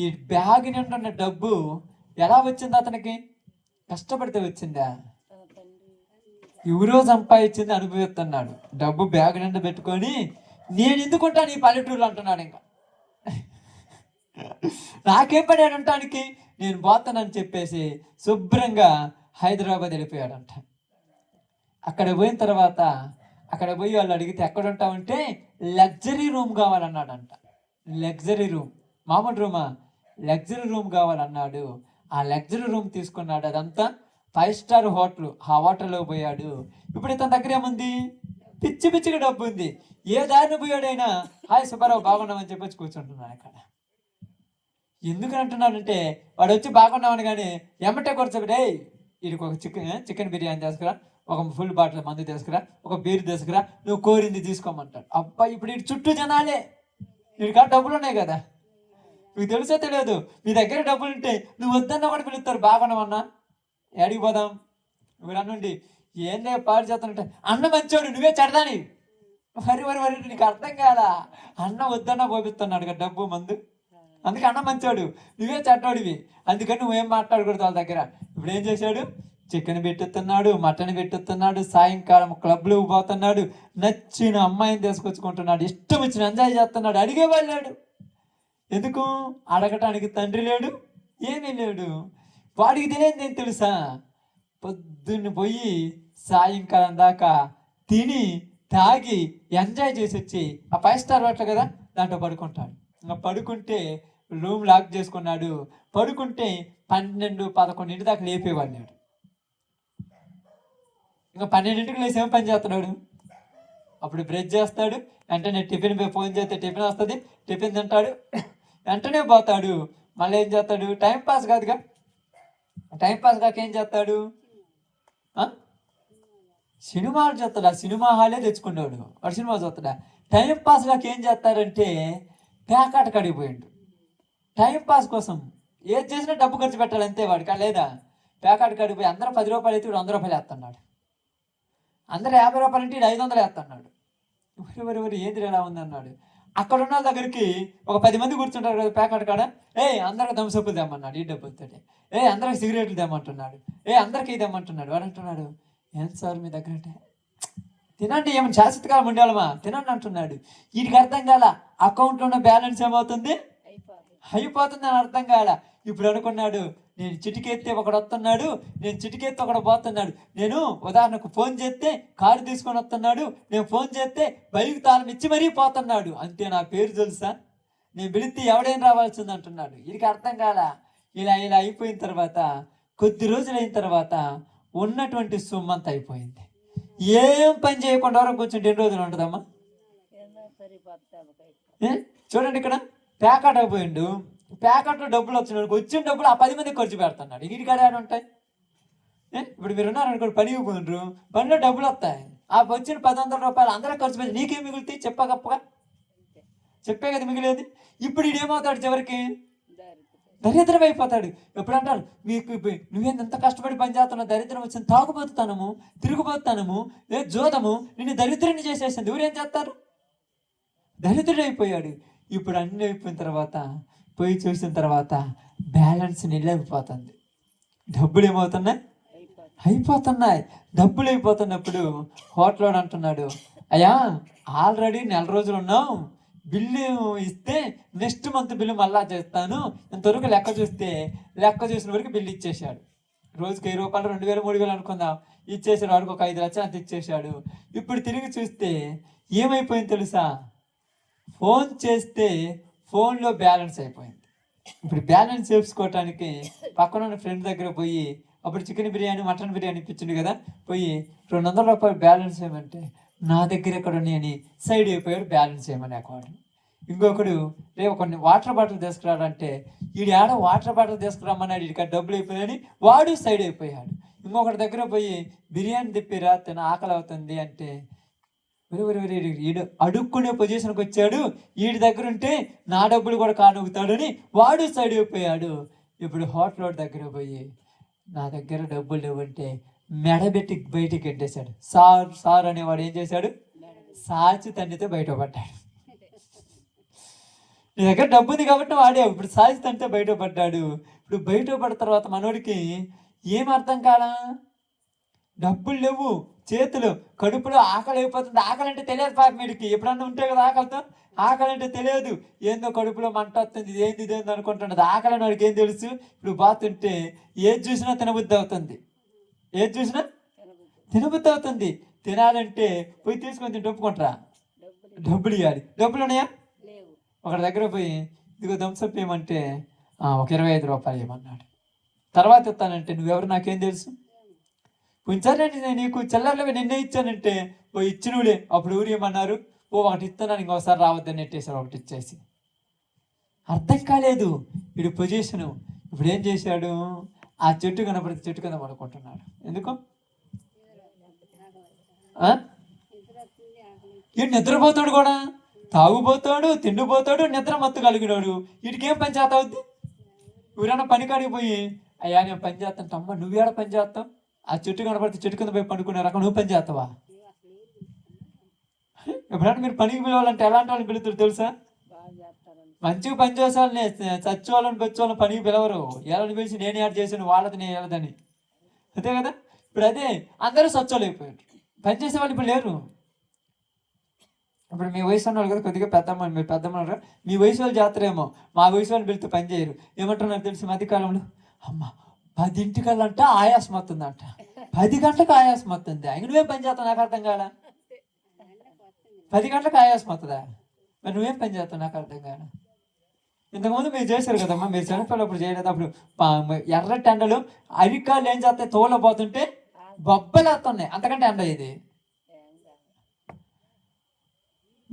ఈ బ్యాగ్ నిండా ఉన్న డబ్బు ఎలా వచ్చింది అతనికి? కష్టపడితే వచ్చిందా? ఎవరో సంపాదించింది అనుభవిస్తున్నాడు. డబ్బు బ్యాగ్ నిండా పెట్టుకొని నేను ఎందుకుంటాను ఈ పల్లెటూరులో అంటున్నాడు. ఇంకా నాకేం పడాడు అంటానికి, నేను పోతానని చెప్పేసి శుభ్రంగా హైదరాబాద్ వెళ్ళిపోయాడంట. అక్కడ పోయిన తర్వాత అక్కడ పోయి వాళ్ళు అడిగితే ఎక్కడ ఉంటామంటే లగ్జరీ రూమ్ కావాలన్నాడంట. లగ్జరీ రూమ్, మామూలు రూమా? లగ్జరీ రూమ్ కావాలన్నాడు. ఆ లగ్జరీ రూమ్ తీసుకున్నాడు. అదంతా 5 స్టార్ హోటల్. ఆ హోటల్లో పోయాడు. ఇప్పుడు ఇతని దగ్గర ఏముంది? పిచ్చి పిచ్చిగా డబ్బు ఉంది. ఏ దారిని పోయాడైనా హాయ్ సుబ్బారావు బాగున్నామని చెప్పొచ్చి కూర్చుంటున్నాడు అక్కడ. ఎందుకు అంటున్నాడంటే వాడు వచ్చి బాగున్నామని కానీ ఎమ్మటే కూర్చోబెట్టే వీడికి ఒక చికెన్ బిర్యానీ తీసుకురా, ఒక ఫుల్ బాటిల్ మందు తీసుకురా, ఒక బీర్ తీసుకురా, నువ్వు కోరింది తీసుకోమంటాడు. అబ్బా ఇప్పుడు వీడి చుట్టూ జనాలే. వీడికి డబ్బులు ఉన్నాయి కదా. మీకు తెలుసో తెలియదు, మీ దగ్గర డబ్బులు ఉంటే నువ్వు వద్దన్నా కూడా పిలుస్తారు. బాగున్నామన్నా ఏడికి పోదాం? మీరు అన్నుండి ఏందే పాడు చేస్తానంటే అన్న మంచోడు నువ్వే చెడదాని. వరి నీకు అర్థం కాదా? అన్న వద్దన్నా పోపిస్తున్నాడు కదా డబ్బు మందు. అందుకే అన్న మంచోడు, నువ్వే చెడ్డోడివి. అందుకని నువ్వేం మాట్లాడకూడదు వాళ్ళ దగ్గర. ఇప్పుడు ఏం చేశాడు? చికెన్ పెట్టుతున్నాడు, మటన్ పెట్టుతున్నాడు, సాయంకాలం క్లబ్లు పోతున్నాడు, నచ్చిన అమ్మాయిని తీసుకొచ్చుకుంటున్నాడు, ఇష్టం వచ్చిన ఎంజాయ్ చేస్తున్నాడు. అడిగేవాళ్ళాడు. ఎందుకు? అడగటానికి తండ్రి లేడు, ఏమీ లేడు. వాడికి తెలియదు ఏం తెలుసా? పొద్దున్న పోయి సాయంకాలం దాకా తిని తాగి ఎంజాయ్ చేసి వచ్చి ఆ 5 స్టార్ హోటల్ కదా దాంట్లో పడుకుంటాడు. ఇంకా పడుకుంటే రూమ్ లాక్ చేసుకున్నాడు. పడుకుంటే 12, 11 దాకా లేపేవాళ్ళాడు. ఇంకా 12కి లేసి ఏం పని చేస్తున్నాడు? అప్పుడు బ్రష్ చేస్తాడు, వెంటనే టిఫిన్ ఫోన్ చేస్తే టిఫిన్ వస్తుంది, టిఫిన్ తింటాడు, వెంటనే పోతాడు. మళ్ళీ ఏం చేస్తాడు? టైం పాస్ కాదుగా, టైం పాస్ కాక ఏం చేస్తాడు? సినిమాలు చూస్తాడు. ఆ సినిమా హాలే తెచ్చుకున్నాడు, వాడు సినిమా చూస్తాడా? టైం పాస్ కాక ఏం చేస్తారంటే పేకాట కడిగిపోయిండు. టైం పాస్ కోసం ఏది చేసినా డబ్బు ఖర్చు పెట్టాలి అంతే వాడికి, లేదా పేకాట కడిగిపోయి అందరూ 10 రూపాయలు అయితే 100 రూపాయలు వేస్తున్నాడు, అందరూ 50 రూపాయలు అంటే 500 వేస్తున్నాడు. ఎవరెవరు ఏది ఎలా ఉంది అన్నాడు. అక్కడ ఉన్న దగ్గరికి ఒక 10 మంది కూర్చుంటారు కదా పేకాట కాడ. అందరికి థమ్సప్లు తెమ్మన్నాడు ఈ డబ్బులతోటి. అందరికి సిగరెట్లు తెమ్మంటున్నాడు. అందరికి తెమ్మంటున్నాడు. వాడు అంటున్నాడు, ఏం సార్ మీ దగ్గర అంటే, తినండి, ఏమైనా శాశ్వతకాలం ఉండాలమా, తినండి అంటున్నాడు. వీడికి అర్థం కాల అకౌంట్లో ఉన్న బ్యాలెన్స్ ఏమవుతుంది, అయిపోతుంది అని అర్థం కాల. ఇప్పుడు అనుకున్నాడు, నేను చిటికెత్తే ఒకడు వస్తున్నాడు, నేను చిటికెత్తే ఒకడు పోతున్నాడు, నేను ఉదాహరణకు ఫోన్ చేస్తే కారు తీసుకొని వస్తున్నాడు, నేను ఫోన్ చేస్తే బైక్ తాళం ఇచ్చి మరీ పోతున్నాడు, అంతే నా పేరు తెలుసా, నేను పిలిస్తే ఎవడైనా రావాల్సింది అంటున్నాడు. వీడికి అర్థం కాల. ఇలా ఇలా అయిపోయిన తర్వాత కొద్ది రోజులు అయిన తర్వాత ఉన్నటువంటి సొమ్మంతా అయిపోయింది. ఏం పని చేయకుండా వరకు కూర్చుంటే ఎన్ని రోజులు ఉంటుందమ్మా? చూడండి, ఇక్కడ ప్యాకెట్ అయిపోయిండు, ప్యాకెట్లో డబ్బులు వచ్చినాడు, వచ్చిన డబ్బులు ఆ 10 మందికి ఖర్చు పెడుతున్నాడు. ఇంటికి ఆడ ఉంటాయి. ఇప్పుడు మీరు ఉన్నారనుకోండి, పనికి పోయినరు, పనిలో డబ్బులు వస్తాయి, ఆ వచ్చిన 100 రూపాయలు అందరూ ఖర్చు పెట్టి నీకేం మిగులుతాయి? చెప్పగప్పగా చెప్పే కదా మిగిలేదు. ఇప్పుడు ఇదేమవుతాడు? చివరికి దరిద్రం అయిపోతాడు. ఎప్పుడు అంటారు మీకు, నువ్వేంత కష్టపడి పని చేస్తున్నావు, దరిద్రం వచ్చింది, తాగుబోతున్నాము, తిరుగుబోతున్నాము, జోదము నిన్ను దరిద్రుని చేసేసింది. ఎవరేం చేస్తారు? దరిద్రుడు అయిపోయాడు. ఇప్పుడు అన్నీ అయిపోయిన తర్వాత పోయి చూసిన తర్వాత బ్యాలెన్స్ నిలైపోతుంది. డబ్బులు ఏమవుతున్నాయి? అయిపోతున్నాయి. డబ్బులు అయిపోతున్నప్పుడు హోటల్ అంటున్నాడు, అయ్యా ఆల్రెడీ 4 రోజులు ఉన్నావు, బిల్లు ఇస్తే నెక్స్ట్ మంత్ బిల్లు మళ్ళా చేస్తాను. ఇంతవరకు లెక్క చూసిన వరకు బిల్లు ఇచ్చేసాడు. రోజుకి 1000 రూపాయలు, 2000, 3000 అనుకుందాం, ఇచ్చేసాడు. వాడికి ఒక 5 లక్షలు అంత ఇచ్చేసాడు. ఇప్పుడు తిరిగి చూస్తే ఏమైపోయింది తెలుసా? ఫోన్ చేస్తే ఫోన్లో బ్యాలెన్స్ అయిపోయింది. ఇప్పుడు బ్యాలెన్స్ చేసుకోవటానికి పక్కన ఉన్న ఫ్రెండ్ దగ్గర పోయి, అప్పుడు చికెన్ బిర్యానీ, మటన్ బిర్యానీ ఇప్పించింది కదా, పోయి 200 రూపాయలు బ్యాలెన్స్ ఏమంటే నా దగ్గర ఎక్కడ ఉన్నాయని సైడ్ అయిపోయాడు, బ్యాలెన్స్ ఏమని అకౌంట్. ఇంకొకడు కొన్ని వాటర్ బాటిల్ తీసుకురాడంటే వీడు ఆడ వాటర్ బాటిల్ తీసుకురమ్మన్నాడు, వీడికి డబ్బులు అయిపోయాయని వాడు సైడ్ అయిపోయాడు. ఇంకొకటి దగ్గర పోయి బిర్యానీ తిప్పిరా, తిన ఆకలి అవుతుంది అంటే వీడు అడుక్కునే పొజిషన్కి వచ్చాడు, వీడి దగ్గర ఉంటే నా డబ్బులు కూడా కానుగుతాడని వాడు సైడ్ అయిపోయాడు. ఇప్పుడు హోటల్ దగ్గర పోయి నా దగ్గర డబ్బులు లేవంటే మెడబెట్టి బయటికి ఎంటేశాడు. సార్ అనేవాడు ఏం చేశాడు? సాచి తండ్రితో బయటపడ్డాడు. నీ దగ్గర డబ్బు ఉంది కాబట్టి వాడే ఇప్పుడు సాచి తండ్రితో బయటపడ్డాడు. ఇప్పుడు బయటపడిన తర్వాత మనోడికి ఏం అర్థం కాలా? డబ్బులు లేవు, చేతులు, కడుపులో ఆకలి అయిపోతుంది. ఆకలి అంటే తెలియదు పాప వీడికి, ఎప్పుడన్నా ఉంటే కదా ఆకలితో. ఆకలి అంటే తెలియదు, ఏందో కడుపులో మంట వస్తుంది, ఇదేంది అనుకుంటున్నది. ఆకలి అని వాడికి ఏం తెలుసు? ఇప్పుడు బాతుంటే ఏది చూసినా తినబుద్ధి అవుతుంది, ఏది చూసినా తినబుద్ధి అవుతుంది. తినాలంటే పోయి తీసుకొని తింటే ఒప్పుకుంటారా? డబ్బులు ఇవ్వాలి. డబ్బులు ఉన్నాయా? ఒకటి దగ్గర పోయి ఇదిగో థమ్సప్ ఏమంటే ఒక 25 రూపాయలు ఏమన్నాడు. తర్వాత ఇస్తానంటే నువ్వెవరు నాకేం తెలుసు, కొంచెం నేను నీకు చిల్లర్లవి నిన్నే ఇచ్చానంటే ఇచ్చినవులే. అప్పుడు ఊరు ఏమన్నారు, ఒకటి ఇస్తున్నాను ఇంకోసారి రావద్దని నెట్టేశారు, ఒకటి ఇచ్చేసి. అర్థం కాలేదు వీడు పొజిషను. ఇప్పుడు ఏం చేశాడు? ఆ చెట్టు కనపడితే చెట్టు కింద పడుకుంటున్నాడు. ఎందుకు? వీడు నిద్రపోతాడు కూడా, తాగుపోతాడు, తిండిపోతాడు, నిద్ర మత్తు కలిగినాడు. వీడికేం పని చేత అవుద్ది? ఎవరైనా పని కాడికి పోయి అయ్యా నేను పని చేస్తాను, అమ్మ నువ్వేడ పని చేస్తావు? ఆ చెట్టు కనపడితే చెట్టు కింద పోయి పండుకునే రకం నువ్వు పని చేస్తావా? ఎప్పుడైనా మీరు పనికి పిలవాలంటే ఎలాంటి వాళ్ళని పిలుస్తారు తెలుసా? మంచిగా పని చేసే వాళ్ళని, చచ్చేవాళ్ళని పెంచేవాళ్ళని పనికి పిలవరు. ఎవరిని పిలిచి నేను యాడ్ చేసాను వాళ్ళది నేను వెళ్ళదని, అంతే కదా. ఇప్పుడు అదే అందరూ సచ్చోళ్ళు అయిపోయారు, పని చేసే వాళ్ళు ఇప్పుడు లేరు. ఇప్పుడు మీ వయసు అన్నారు కదా, కొద్దిగా పెద్దమ్మ, మీరు పెద్దమ్మ, మీ వయసు వాళ్ళు చేస్తారేమో, మా వయసు వాళ్ళు పిలిస్తే పని చేయరు. ఏమంటున్నారు తెలిసి మధ్యకాలంలో, అమ్మ 10 ఆయాసం వస్తుందంట, 10 గంటలకు ఆయాసం వస్తుంది. ఆయన నువ్వేం పని చేస్తావు? నాకు అర్థం కాల. 10 గంటలకు ఆయాసం వస్తుందా? మరి నువ్వేం పని చేస్తావు? నాకు అర్థం కాల. ఇంతకుముందు మీరు చేశారు కదమ్మా, మీరు చనిపోయినప్పుడు చేయలేదు. అప్పుడు ఎర్రటి ఎండలు అరికాళ్ళు ఏం చేస్తాయి, తోలపోతుంటే బొబ్బలు వస్తున్నాయి, అంతకంటే ఎండ ఇది.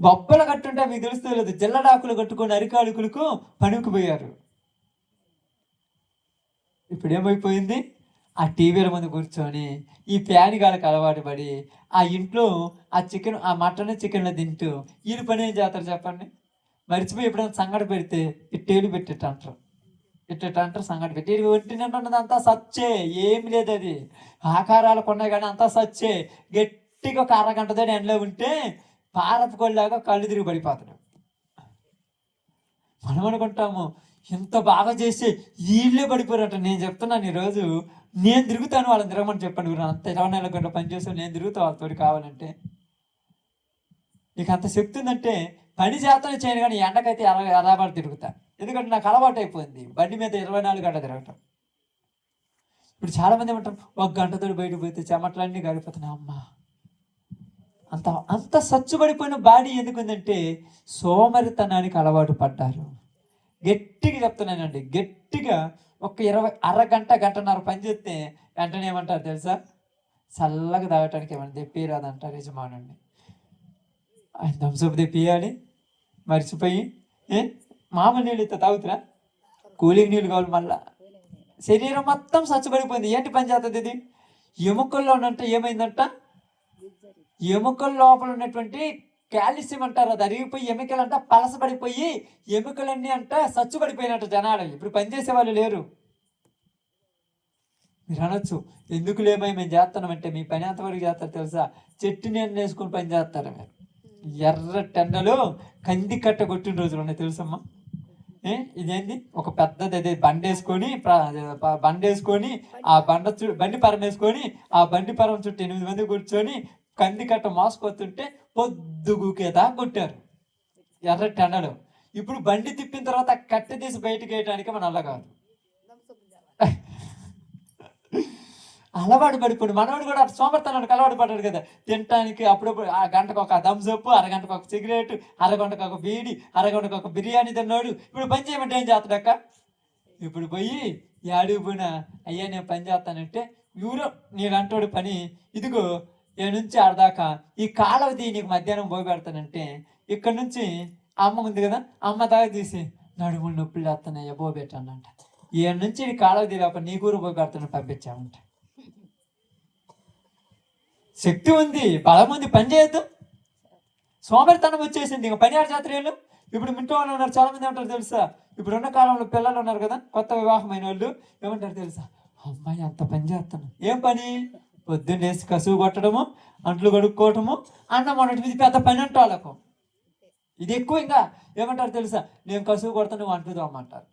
బొబ్బలు కట్టుంటే మీకు తెలుస్తూ లేదు, జిల్లడాకులు కట్టుకొని అరికాలుకులకు పనికి పోయారు. ఇప్పుడు ఏమైపోయింది? ఆ టీవీల ముందు కూర్చొని ఈ ఫ్యాన్ గాలకు అలవాటు పడి ఆ ఇంట్లో ఆ చికెన్, ఆ మటన్ చికెన్లు తింటూ వీళ్ళు పని ఏం చేస్తారు చెప్పండి? మర్చిపోయి ఎప్పుడైనా సంగటి పెడితే ఇట్టేలు పెట్టేట అంటారు, ఇట్టేట అంటారు సంగటి పెట్టి. ఒంటినట్టున్నది అంతా సచ్చే, ఏమి లేదు, అది ఆకారాలు కొన్నాయి కానీ అంతా సచ్చే. గట్టిగా ఒక అరగంటతో ఎండలో ఉంటే పారపుకొల్లాగా కళ్ళు తిరిగి పడిపోతాడు. మనం అనుకుంటాము ఎంత బాగా చేసి వీళ్ళే పడిపోయారట. నేను చెప్తున్నాను, ఈరోజు నేను తిరుగుతాను, వాళ్ళని తిరగమని చెప్పండి. అంత 24 గంటల పని చేస్తాను, నేను తిరుగుతా వాళ్ళతో కావాలంటే. నీకు అంత శక్తి ఉందంటే పని చేస్తాను చేయను, కానీ ఎండకైతే ఎర్రబాటు తిరుగుతా. ఎందుకంటే నాకు అలవాటు అయిపోయింది బండి మీద 24 గంటలు తిరగటం. ఇప్పుడు చాలామంది ఏమంటారు, 1 గంటతో బయటకు పోతే చెమటలన్నీ గడిపోతున్నాయి. అమ్మ, అంత అంత సచ్చుబడిపోయిన బాడీ ఎందుకుందంటే సోమరితనానికి అలవాటు పడ్డారు. గట్టిగా చెప్తున్నానండి, గట్టిగా ఒక అరగంట గంటన్నర పని చేస్తే వెంటనే ఏమంటారు తెలుసా? చల్లగా తాగటానికి ఏమన్నా తెప్పిరాదంటారు యజమానుడిని. ఆయన థమ్సప్ తెప్పియాలి, మర్చిపోయి మామూలు నీళ్ళు ఇస్తే తాగుతురా, కూలింగ్ నీళ్ళు కావాలి. మళ్ళా శరీరం మొత్తం సచ్చుబడిపోయింది. ఏంటి పని చేస్తుంది ఇది? ఎముకల్లో ఉన్నట్టు ఏమైందంట, ఎముకల లోపల ఉన్నటువంటి కాల్షియం అంటారు, అది అరిగిపోయి ఎముకలు అంట పలసపడిపోయి ఎముకలన్నీ అంట సచ్చుబడిపోయినట్టు జనాలు. ఇప్పుడు పనిచేసే వాళ్ళు లేరు. మీరు అనొచ్చు, ఎందుకు లేమై మేము చేస్తున్నామంటే, మీ పని ఎంతవరకు చేస్తారు తెలుసా? చెట్టు నేను వేసుకుని పని చేస్తారు మీరు. ఎర్ర టెండలో కంది కట్ట కొట్టిన రోజులు ఉన్నాయి తెలుసమ్మా. ఇదేంది, ఒక పెద్దది అదే బండేసుకొని ఆ బండి పరం వేసుకొని ఆ బండి పరం చుట్టూ 8 మంది కూర్చొని కంది కట్ట మోసుకొస్తుంటే పొద్దుగుకేదా కొట్టారు ఎర్ర టెండలో. ఇప్పుడు బండి తిప్పిన తర్వాత కట్టె తీసి బయటకు వేయడానికి మన అల్ల కాదు, అలవాటు పడిపోయి. మనవాడు కూడా సోమర్తనానికి అలవాటు పడ్డాడు కదా, తినటానికి అప్పుడప్పుడు ఆ గంటకు ఒక థమ్సప్, అరగంటకు ఒక సిగరెట్, అరగంటకు ఒక బీడి, అరగంటకు ఒక బిర్యానీ తిన్నాడు. ఇప్పుడు పని చేయమంటే ఏం చేస్తాడక్క? ఇప్పుడు పోయి యాడికి పోయినా, అయ్యా నేను పని చేస్తానంటే, ఎవరో నేను అంటాడు పని, ఇదిగో ఏ నుంచి ఆడదాకా ఈ కాలవది నీకు మధ్యాహ్నం పోయి పెడతానంటే, ఇక్కడ నుంచి అమ్మ ఉంది కదా, అమ్మ దాకా తీసి నడుములు నొప్పులు వేస్తున్నాయ్యా బో పెట్టానంట. ఏ నుంచి ఈ కాలవది లేకపోతే నీ కూర పోయి పెడతాను పంపించామంట. శక్తి ఉంది, బలం ఉంది, పని చేయొద్దు, సోమరితనం వచ్చేసింది. ఇంకా పని ఆడ జాతరలు. ఇప్పుడు మింటూ వాళ్ళు ఉన్నారు, చాలా మంది ఏమంటారు తెలుసా? ఇప్పుడున్న కాలంలో పిల్లలు ఉన్నారు కదా, కొత్త వివాహమైన వాళ్ళు ఏమంటారు తెలుసా? అమ్మాయి అంత పని చేస్తాను. ఏం పని? పొద్దున్నేసి కసువు కొట్టడము, అంట్లు కడుక్కోవటము, అన్నం వండటం. ఇది పెద్ద పని అంట వాళ్ళకు. ఇది ఎక్కువ. ఇంకా ఏమంటారు తెలుసా? నేను కసువు కొడతాను, నువ్వు అంట్లు తోమంటారు.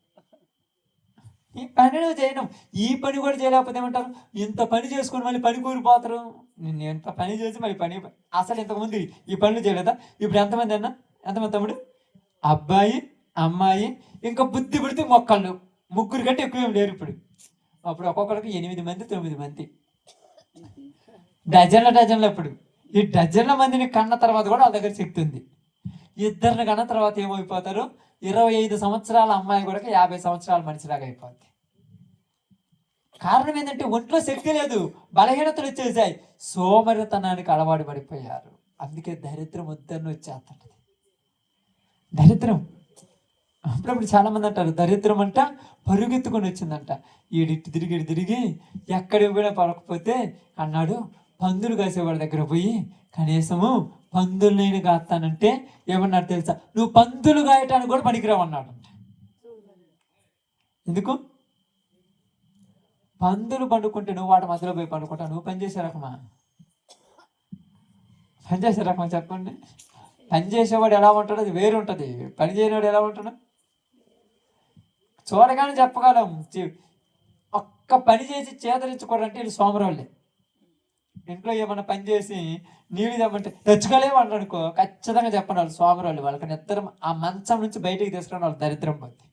ఈ పని చేయడం, ఈ పని కూడా చేయలేకపోతే ఏమంటారు? ఇంత పని చేసుకొని మళ్ళీ పని కూలిపోతారు. నేను ఎంత పని చేసి మళ్ళీ పని, అసలు ఇంతకుముందు ఈ పనులు చేయలేదా? ఇప్పుడు ఎంతమంది అన్న, ఎంతమంది తమ్ముడు? అబ్బాయి, అమ్మాయి, ఇంకా బుద్ధి పుడితే మొక్కళ్ళు, ముగ్గురు కంటే ఎక్కువ ఏం లేరు ఇప్పుడు. అప్పుడు ఒక్కొక్కరికి 8 మంది 9 మంది, డజన్ల. ఇప్పుడు ఈ డజన్ల మందిని కన్న తర్వాత కూడా వాళ్ళ దగ్గర శక్తి ఉంది. ఇద్దరిని కన్న తర్వాత ఏమైపోతారు? 25 సంవత్సరాల అమ్మాయి కూడా 50 సంవత్సరాల మనిషిలాగా అయిపోద్ది. కారణం ఏంటంటే ఒంట్లో శక్తి లేదు, బలహీనతలు వచ్చేసాయి, సోమరితనానికి అలవాటు పడిపోయారు. అందుకే దరిద్రం వద్దని వచ్చేస్తుంటది. దరిద్రం అప్పుడప్పుడు చాలా మంది అంటారు, దరిద్రం అంట పరుగెత్తుకొని వచ్చిందంట. ఈడిట్టు తిరిగి ఎక్కడికి కూడా పడకపోతే అన్నాడు, పందులు కాసేవాడి దగ్గర పోయి కనీసము పందులు కాస్తానంటే ఏమన్నాడు తెలుసా? నువ్వు పందులు కాయటానికి కూడా పనికిరావు అన్నాడు. ఎందుకు? పందులు పండుకుంటే నువ్వు వాటి మధ్యలో పోయి పండుకుంటావు. నువ్వు పనిచేసే రకమా? పనిచేసే రకమా చెప్పండి. పనిచేసేవాడు ఎలా ఉంటాడో అది వేరు ఉంటుంది, పని చేయనివాడు ఎలా ఉంటాడు చూడగానే చెప్పగలం. ఒక్క పని చేసి చేతరించుకోవాలంటే వీళ్ళు సోమరాళ్ళే. ఇంట్లో ఏమన్నా పని చేసి నీళ్ళు తెమ్మంటే తెచ్చుకోలేము అనుకో, ఖచ్చితంగా చెప్పండి వాళ్ళు సోమరాళ్ళు. వాళ్ళకి నిద్ర ఆ మంచం నుంచి బయటికి తీసుకుని వాళ్ళు దరిద్రం పోద్ది.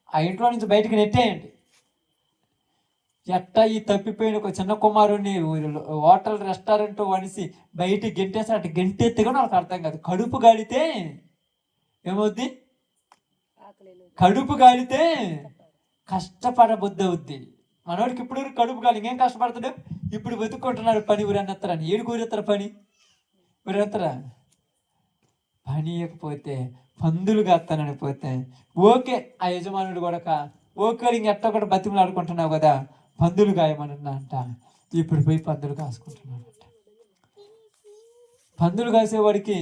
ఆ ఇంట్లో నుంచి బయటికి నెట్టేయండి. ఎట్టా ఈ తప్పిపోయిన ఒక చిన్న కుమారుడిని హోటల్ రెస్టారెంట్ వనిసి బయటికి గెంటేసి అటు గెంటెత్తి కూడా వాళ్ళకి అర్థం కాదు. కడుపు గాలితే ఏమవుద్ది? కడుపు గాలితే కష్టపడబుద్ధి అవుద్ది. మనోడికి ఇప్పుడు కడుపు గాలి, ఇంకేం కష్టపడతాడు? ఇప్పుడు వెతుక్కుంటున్నాడు పని, ఊరెత్తరని. ఏడు ఊరెత్తర పని, ఊరెత్తరా? పని ఇవ్వకపోతే పందులు కాస్తానని పోతే ఓకే, ఆ యజమానుడు కూడా ఓకే ఇంకెట్ట కూడా బతిమలు ఆడుకుంటున్నావు కదా, పందులు కాయమన్నా అంట. ఇప్పుడు పోయి పందులు కాసుకుంటున్నాడు. పందులు కాసేవాడికి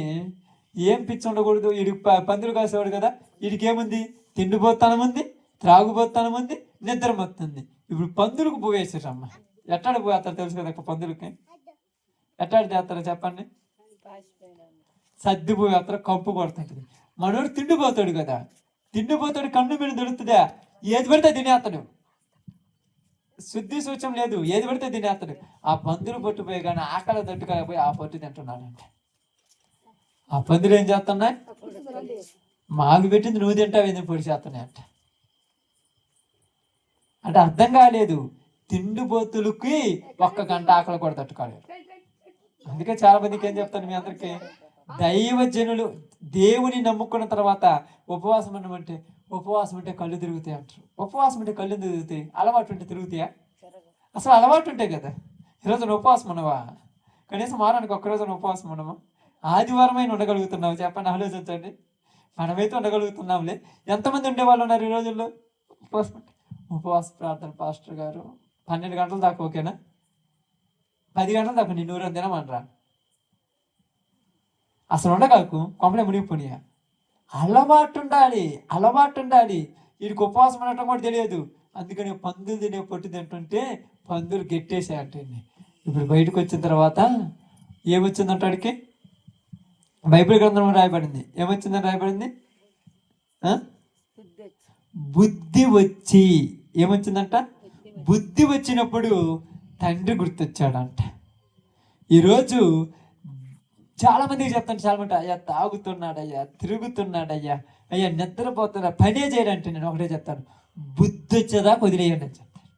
ఏం పిచ్చి ఉండకూడదు. వీడికి పందులు కాసేవాడు కదా, వీడికి ఏముంది, తిండిపోతానం ఉంది, త్రాగుపోతానం ఉంది, నిద్రపోతుంది. ఇప్పుడు పందులకు పోయేసారమ్మ. ఎట్టాడు పోయేస్తారు తెలుసు కదా పందులకి, ఎట్టాడు చేస్తారో చెప్పండి. సర్దిపోయేస్తారు, కంపు కొడుతుంటుంది. మనోడు తిండిపోతాడు కదా, తిండిపోతాడు, కన్ను మీద దొరుకుతుందా, ఏది పడితే తినేస్తాడు, శుద్ధి సూచం లేదు, ఏది పడితే తినేస్తాడు. ఆ పందులు పట్టుపోయి కానీ ఆకలి దట్టుకపోయి ఆ పట్టు తింటున్నాడంటే ఆ పందులు ఏం చేస్తున్నాయి, మాకు పెట్టింది నువ్వు తింటావు ఎందుకు పొడి చేస్తున్నాయి అంట. అంటే అర్థం కాలేదు, తిండిపోతులకి 1 గంట ఆకలి కూడా తట్టుకోలేదు. అందుకే చాలా మందికి ఏం చెప్తాను మీ అందరికి, దైవజనులు దేవుని నమ్ముకున్న తర్వాత ఉపవాసం ఉండమంటే, ఉపవాసం ఉంటే కళ్ళు తిరుగుతాయి అంటారు. ఉపవాసం ఉంటే కళ్ళు తిరుగుతాయి, అలవాటు ఉంటే తిరుగుతాయా? అసలు అలవాటు ఉంటాయి కదా. ఈరోజు ఉపవాసం ఉన్నవా? కనీసం వారానికి ఒక్కరోజు ఉపవాసం ఉండమా? ఆదివారమైన ఉండగలుగుతున్నావు చెప్పండి, ఆలోచించండి. మనమైతే ఉండగలుగుతున్నాంలే. ఎంతమంది ఉండేవాళ్ళు ఉన్నారు ఈ రోజుల్లో ఉపవాసం? ఉపవాస ప్రార్థన పాస్టర్ గారు 12 గంటల దాకా ఓకేనా? 10 గంటల దాకా నిన్ను ఊరం తినమనరా? అసలు ఉండగలకు కొంపలే మునిగిపోయా. అలవాటు ఉండాలి, అలవాటు ఉండాలి. వీడికి ఉపవాసం ఉండటం కూడా తెలియదు. అందుకని పందులు తినే పొట్టు తింటుంటే పందులు గెట్టేసాయంటే. ఇప్పుడు బయటకు వచ్చిన తర్వాత ఏమొచ్చిందంట వాడికి? బైబిల్ గ్రంథంలో రాయబడింది. ఏమొచ్చిందని రాయబడింది? బుద్ధి వచ్చి. ఏమొచ్చిందంట? బుద్ధి వచ్చినప్పుడు తండ్రి గుర్తొచ్చాడంట. ఈరోజు చాలా మందికి చెప్తాను, చాలా మంది అయ్యా తాగుతున్నాడయ్యా, తిరుగుతున్నాడయ్యా, అయ్యా నిద్రపోతున్నా, పనే చేయడంటే నేను ఒకటే చెప్తాను, బుద్ధి వచ్చేదా వదిలేయండి అని చెప్తాను.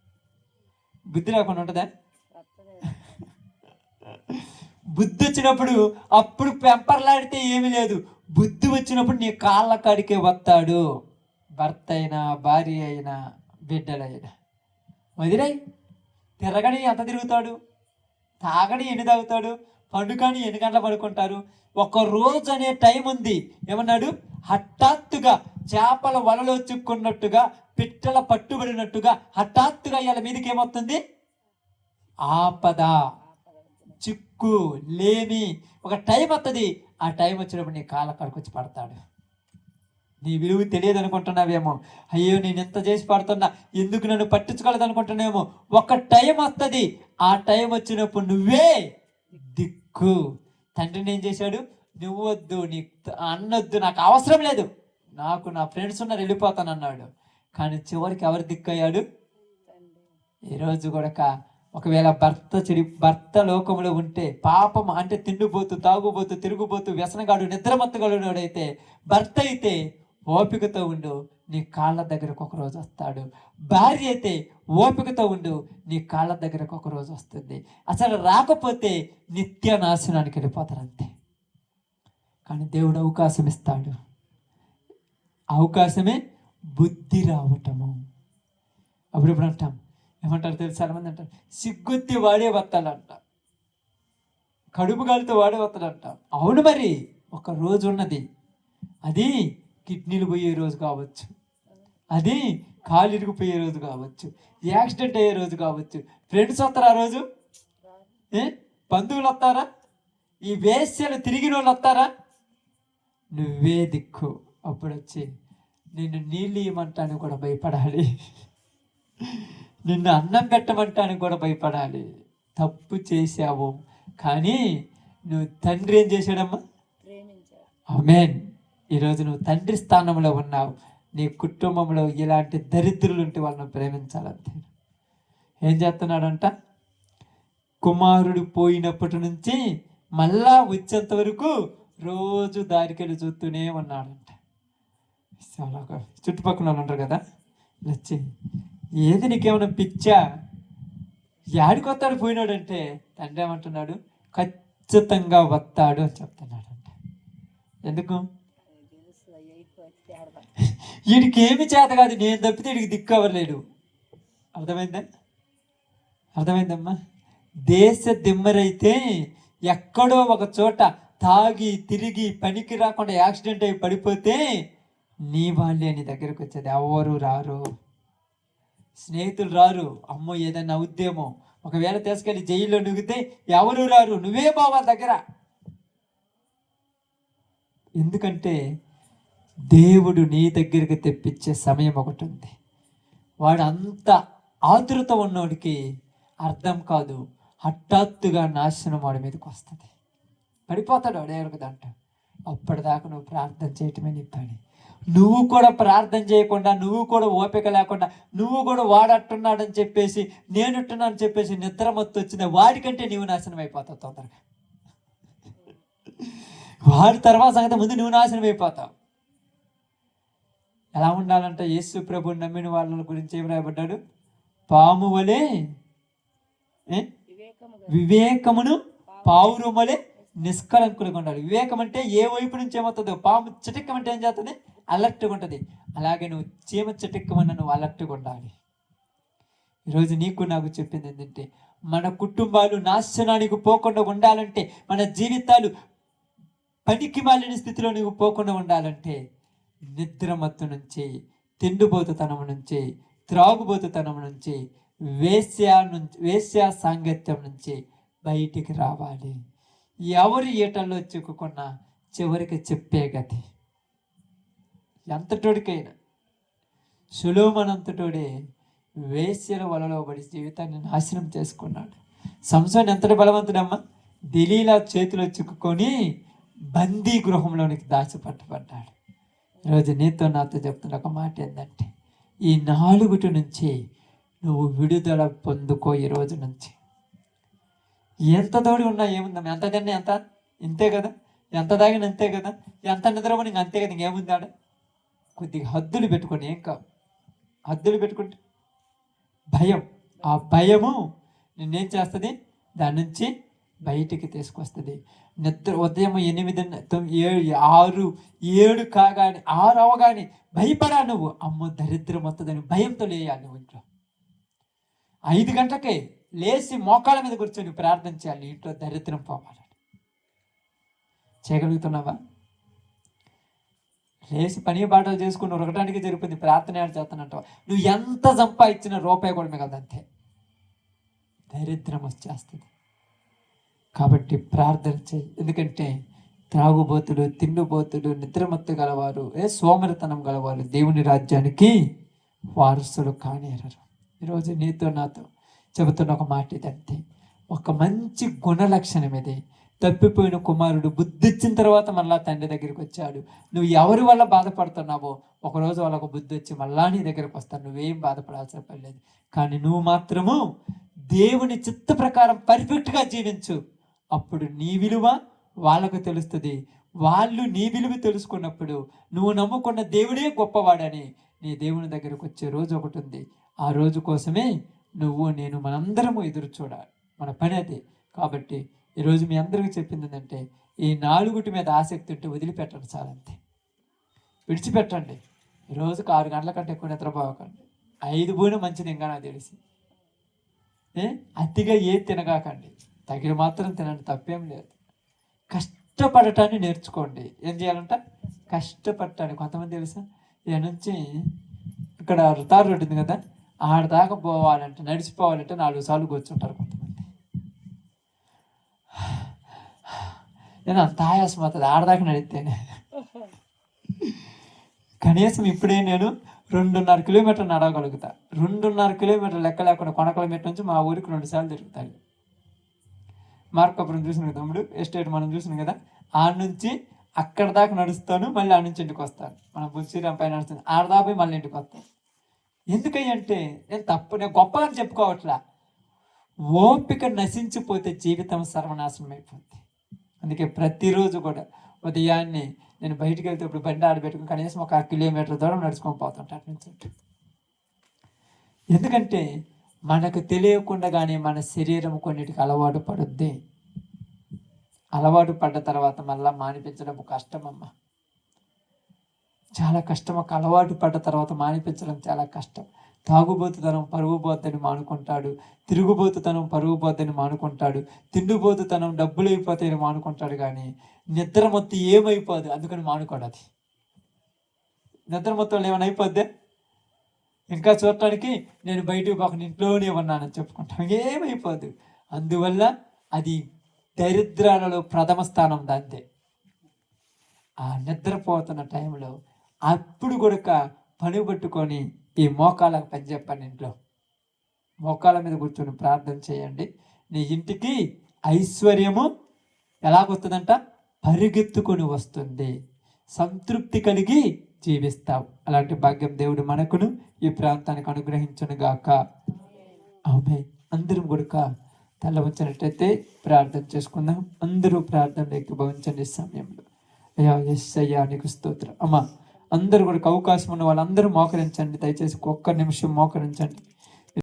బుద్ధి రాకుండా ఉంటుందా? బుద్ధి వచ్చినప్పుడు అప్పుడు పెంపర్లాడితే ఏమీ లేదు. బుద్ధి వచ్చినప్పుడు నీ కాళ్ళ కాడికే వస్తాడు. భర్త అయినా, భార్య అయినా, బిడ్డలైనా. వదిలేయి. తిరగని ఎంత తిరుగుతాడు, తాగని ఎన్ని తాగుతాడు, పండుగని ఎన్ని గంటలు పడుకుంటారు. 1 రోజు అనే టైం ఉంది. ఏమన్నాడు? హఠాత్తుగా చేపల వలలో చిక్కున్నట్టుగా, పిట్టల పట్టుబడినట్టుగా హఠాత్తుగా ఇవాళ మీదకి ఏమవుతుంది? ఆపద, చిక్కు, లేమి. ఒక టైం వస్తుంది. ఆ టైం వచ్చినప్పుడు నీ కాళ్ళ కడుకొచ్చి పడతాడు. నీ విలువ తెలియదు అనుకుంటున్నావేమో. అయ్యో నేను ఎంత చేసి పడుతున్నా, ఎందుకు నన్ను పట్టించుకోలేదు అనుకుంటున్నావేమో. ఒక టైం వస్తుంది. ఆ టైం వచ్చినప్పుడు నువ్వే దిక్కు. తండ్రిని ఏం చేశాడు? నువ్వు వద్దు, నీ అన్నొద్దు, నాకు అవసరం లేదు, నాకు నా ఫ్రెండ్స్ ఉన్నారు వెళ్ళిపోతాను అన్నాడు. కానీ చివరికి ఎవరు దిక్కయ్యాడు? ఈరోజు కూడా ఒకవేళ భర్త లోకంలో ఉంటే, పాపం అంటే తిండిపోతూ, తాగుబోతూ, తిరుగుబోతూ, వ్యసనగాడు, నిద్రమత్తగలుడైతే, భర్త అయితే ఓపికతో ఉండు, నీ కాళ్ళ దగ్గరకు ఒక రోజు వస్తాడు. భార్య అయితే ఓపికతో ఉండు, నీ కాళ్ళ దగ్గరకు ఒక రోజు వస్తుంది. అసలు రాకపోతే నిత్య నాశనానికి వెళ్ళిపోతారు అంతే. కానీ దేవుడు అవకాశం ఇస్తాడు. అవకాశమే బుద్ధి రావటము. అప్పుడప్పుడు అంటాం, ఏమంటారు తెలుసు, చాలా మంది అంటారు, సిగ్గొత్తి వాడే వస్తాడంట, కడుపు గాలితో వాడే వస్తాడంట. అవును, మరి ఒక రోజు ఉన్నది. అది కిడ్నీలు పోయే రోజు కావచ్చు, అది కాలు ఇరిగిపోయే రోజు కావచ్చు, యాక్సిడెంట్ అయ్యే రోజు కావచ్చు. ఫ్రెండ్స్ వస్తారా ఆ రోజు? బంధువులు వస్తారా? ఈ వేశ్యలు తిరిగిన వాళ్ళు వస్తారా? నువ్వే దిక్కు. అప్పుడు వచ్చి నిన్ను నీళ్ళు ఇవ్వమంటానికి కూడా భయపడాలి, నిన్ను అన్నం పెట్టమంటానికి కూడా భయపడాలి. తప్పు చేశావు, కానీ నువ్వు తండ్రి ఏం చేశాడమ్మా? ఆమేన్. ఈరోజు నువ్వు తండ్రి స్థానంలో ఉన్నావు. నీ కుటుంబంలో ఇలాంటి దరిద్రులు ఉంటే వాళ్ళని ప్రేమించాలంతే. ఏం చేస్తున్నాడంట? కుమారుడు పోయినప్పటి నుంచి మళ్ళా వచ్చేంత వరకు రోజు దారికెళ్ళి చూస్తూనే ఉన్నాడంట. చాలా చుట్టుపక్కల వాళ్ళు ఉంటారు కదా, వచ్చి ఏది నీకేమైనా పిచ్చా, యాడికొస్తాడు పోయినాడంటే, తండ్రి ఏమంటున్నాడు? ఖచ్చితంగా వస్తాడు అని చెప్తున్నాడంట. ఎందుకు? వీడికి ఏమి చేత కాదు, నేను తప్పితే వీడికి దిక్కు అవ్వలేడు. అర్థమైందమ్మా? దేశ దిమ్మరైతే ఎక్కడో ఒక చోట తాగి తిరిగి పనికి రాకుండా యాక్సిడెంట్ అయి పడిపోతే నీ వాళ్ళే నీ దగ్గరకు వచ్చేది. ఎవరు రారు, స్నేహితులు రారు. అమ్మో ఏదైనా అవుద్దేమో, ఒకవేళ తీసుకెళ్ళి జైల్లో నుగితే ఎవరు రారు, నువ్వే బావా దగ్గర. ఎందుకంటే దేవుడు నీ దగ్గరికి తెప్పించే సమయం ఒకటి ఉంది. వాడు అంత ఆతురత ఉన్నోడికి అర్థం కాదు, హఠాత్తుగా నాశనం వాడి మీదకి వస్తుంది, పడిపోతాడు వాడు దాంట్లో. అప్పటిదాకా నువ్వు ప్రార్థన చేయటమే నీ పని. నువ్వు కూడా ప్రార్థన చేయకుండా, నువ్వు కూడా ఓపిక లేకుండా, నువ్వు కూడా వాడట్టున్నాడని చెప్పేసి నేనుంటున్నాను చెప్పేసి నిద్ర మొత్తం వచ్చింది, వాడికంటే నీవు నాశనం అయిపోతావు తొందరగా. వాడి తర్వాత సంగతి ముందు నువ్వు నాశనం అయిపోతావు. ఎలా ఉండాలంటే యేసు ప్రభుని నమ్మిన వాళ్ళ గురించి ఏం రాయబడ్డాడు? పాము వలె వివేకమును పావురం వలె నిష్కళంకులుగా ఉండాలి. వివేకం అంటే ఏ వైపు నుంచి ఏమవుతుందో, పాము చిటిక్కమంటే ఏం చేస్తుంది? అలర్ట్గా ఉంటుంది. అలాగే నువ్వు చీమ చిటిక్కమన్న నువ్వు అలర్ట్గా ఉండాలి. ఈరోజు నీకు నాకు చెప్పింది ఏంటంటే, మన కుటుంబాలు నాశనానికి పోకుండా ఉండాలంటే, మన జీవితాలు పనికి మాలిన స్థితిలో నువ్వు పోకుండా ఉండాలంటే, నిద్రమత్తు నుంచి, తిండిబోతుతనం నుంచి, త్రాగుబోతుతనం నుంచి, వేశ్యా సాంగత్యం నుంచి బయటికి రావాలి. ఎవరు ఈటల్లో చిక్కుకున్నా చివరికి చెప్పే గతి. ఎంతటోడికైనా సులోమనంతటోడే వేశ్యల వలలో పడి జీవితాన్ని నాశనం చేసుకున్నాడు. సంసోన్ ఎంతటి బలవంతుడమ్మా, దెలీలా చేతిలో చిక్కుకొని బందీ గృహంలోనికి దాచిపట్టబడ్డాడు. ఈరోజు నీతో నాతో చెప్తున్న ఒక మాట ఏంటంటే, ఈ 4 నుంచి నువ్వు విడుదల పొందుకో. ఈ రోజు నుంచి ఎంత తోడి ఉన్నా ఏముందమ్మా, ఎంత తిన్నా ఎంత ఇంతే కదా, ఎంత తాగిన అంతే కదా, ఎంత నిద్రపోని ఇంక అంతే కదా, ఇంకేముంది ఆడ. కొద్దిగా హద్దులు పెట్టుకొని, ఏం కావు, హద్దులు పెట్టుకుంటే భయం, ఆ భయము నిన్నేం చేస్తుంది? దాని నుంచి బయటికి తీసుకొస్తుంది. నిద్ర ఉదయం 8, 9, 6, 7 కాగానే 6 అవగానే భయపడా నువ్వు, అమ్మో దరిద్రం వస్తుందని భయంతో లేయాలి. నువ్వు ఇంట్లో 5 గంటలకే లేచి మోకాళ్ళ మీద కూర్చొని ప్రార్థన చేయాలి, ఇంట్లో దరిద్రం పోవాలి. చేయగలుగుతున్నావా? లేచి పని బాటలు చేసుకుని ఉరకటానికి జరిపింది, ప్రార్థన చేస్తానంటావా? నువ్వు ఎంత సంపాదించిన రూపాయి కూడా మిగలదు, అంతే దరిద్రం వచ్చేస్తుంది. కాబట్టి ప్రార్థన చేయి. ఎందుకంటే త్రాగుబోతుడు, తిండిబోతుడు, నిద్రమత్తు గలవారు, సోమరితనం గలవారు దేవుని రాజ్యానికి వారసులు కానేరరు. ఈరోజు నీతో నాతో చెబుతున్న ఒక మాట ఇదంతే. ఒక మంచి గుణ లక్షణం ఇది. తప్పిపోయిన కుమారుడు బుద్ధి ఇచ్చిన తర్వాత మళ్ళా తండ్రి దగ్గరికి వచ్చాడు. నువ్వు ఎవరి వల్ల బాధపడుతున్నావో ఒకరోజు వాళ్ళకు బుద్ధి వచ్చి మళ్ళా నీ దగ్గరకు వస్తాను. నువ్వేం బాధపడాల్సిన పని లేదు. కానీ నువ్వు మాత్రము దేవుని చిత్త ప్రకారం పర్ఫెక్ట్గా జీవించు. అప్పుడు నీ విలువ వాళ్ళకు తెలుస్తుంది. వాళ్ళు నీ విలువ తెలుసుకున్నప్పుడు నువ్వు నమ్ముకున్న దేవుడే గొప్పవాడని నీ దేవుని దగ్గరకు వచ్చే రోజు ఒకటి ఉంది. ఆ రోజు కోసమే నువ్వు నేను మనందరము ఎదురు చూడాలి. మన పని అది. కాబట్టి ఈరోజు మీ అందరికీ చెప్పింది ఏంటంటే, ఈ 4 మీద ఆసక్తి ఉంటే వదిలిపెట్టండి, చాలంతే, విడిచిపెట్టండి. రోజుకు 6 గంటల కంటే ఎక్కువ నిద్రపోకండి. 5 పోయినా మంచిది, ఇంకా నాకు తెలిసి. అతిగా తినగాకండి, తగిన మాత్రం తినండి, తప్పేం లేదు. కష్టపడటాన్ని నేర్చుకోండి. ఏం చేయాలంట? కష్టపడటానికి. కొంతమంది తెలుసా, ఇక్కడ నుంచి ఇక్కడ రుతారు రోడ్డు ఉంది కదా, ఆడదాకా పోవాలంటే, నడిచిపోవాలంటే 4 సార్లు కూర్చుంటారు కొంతమంది. నేను అంత ఆయాసం అవుతుంది ఆడదాకా నడిస్తేనే. కనీసం ఇప్పుడే నేను 2.5 కిలోమీటర్లు నడవగలుగుతా. 2.5 కిలోమీటర్లు లెక్క లేకుండా కొనకల మెట్టు నుంచి మా ఊరికి 2 సార్లు తిరుగుతాను. మార్కాపురం చూసిన తమ్ముడు ఎస్టేట్ మనం చూసినాం కదా, ఆడ నుంచి అక్కడ దాకా నడుస్తాను, మళ్ళీ ఆడ నుంచి ఇంటికి వస్తాను. మనం శ్రీరామ్ పైన నడుస్తుంది, ఆడదాపోయి మళ్ళీ ఇంటికి వస్తాను. ఎందుకంటే నేను గొప్పగా చెప్పుకోవట్లా, ఓపిక నశించిపోతే జీవితం సర్వనాశనం అయిపోద్ది. అందుకే ప్రతిరోజు కూడా ఉదయాన్నే నేను బయటికి వెళ్తే ఇప్పుడు బండి ఆడబెట్టుకుని కనీసం 1 కిలోమీటర్ దూరం నడుచుకొని పోతుంటా అటు నుంచి. ఎందుకంటే మనకు తెలియకుండానే మన శరీరం కొన్నిటికి అలవాటు పడుద్ది. అలవాటు పడ్డ తర్వాత మళ్ళీ మానిపించడం కష్టమమ్మా, చాలా కష్టం. ఒక అలవాటు పడ్డ తర్వాత మానిపించడం చాలా కష్టం. తాగుబోతుతనం పరుగు పోద్దని మానుకుంటాడు, తిరుగుబోతుతనం పరుగు పోద్దని మానుకుంటాడు, తిండిపోతుతనం డబ్బులు అయిపోతాయని మానుకుంటాడు. కానీ నిద్ర మొత్తం ఏమైపోదు, అందుకని మానుకోడు. అది నిద్ర మొత్తం ఏమైనా అయిపోద్దే? ఇంకా చూడటానికి నేను బయటకు పోకుండా ఇంట్లోనే ఉన్నానని చెప్పుకుంటాను, ఏమైపోదు. అందువల్ల అది దరిద్రాలలో ప్రథమ స్థానం దాంతే. ఆ నిద్రపోతున్న టైంలో అప్పుడు కూడా పని పట్టుకొని ఈ మోకాళ్ళకు పని చెప్పండి. ఇంట్లో మోకాళ్ళ మీద కూర్చొని ప్రార్థన చేయండి. నీ ఇంటికి ఐశ్వర్యము ఎలాగొస్తుందంట? పరిగెత్తుకొని వస్తుంది. సంతృప్తి కలిగి జీవిస్తావు. అలాంటి భాగ్యం దేవుడు మనకును ఈ ప్రాంతానికి అనుగ్రహించును గాక. ఆమేన్. అందరం కూడా తల వంచినట్లయితే ప్రార్థన చేసుకుందాం. అందరూ ప్రార్థనలో ఏకీభవించండి ఈ సమయంలో. అయ్యా యేసయ్యా నీకు స్తోత్రం. అమ్మా అందరూ కూడా అవకాశం ఉన్న వాళ్ళందరూ మోకరించండి. దయచేసి ఒక్క నిమిషం మోకరించండి.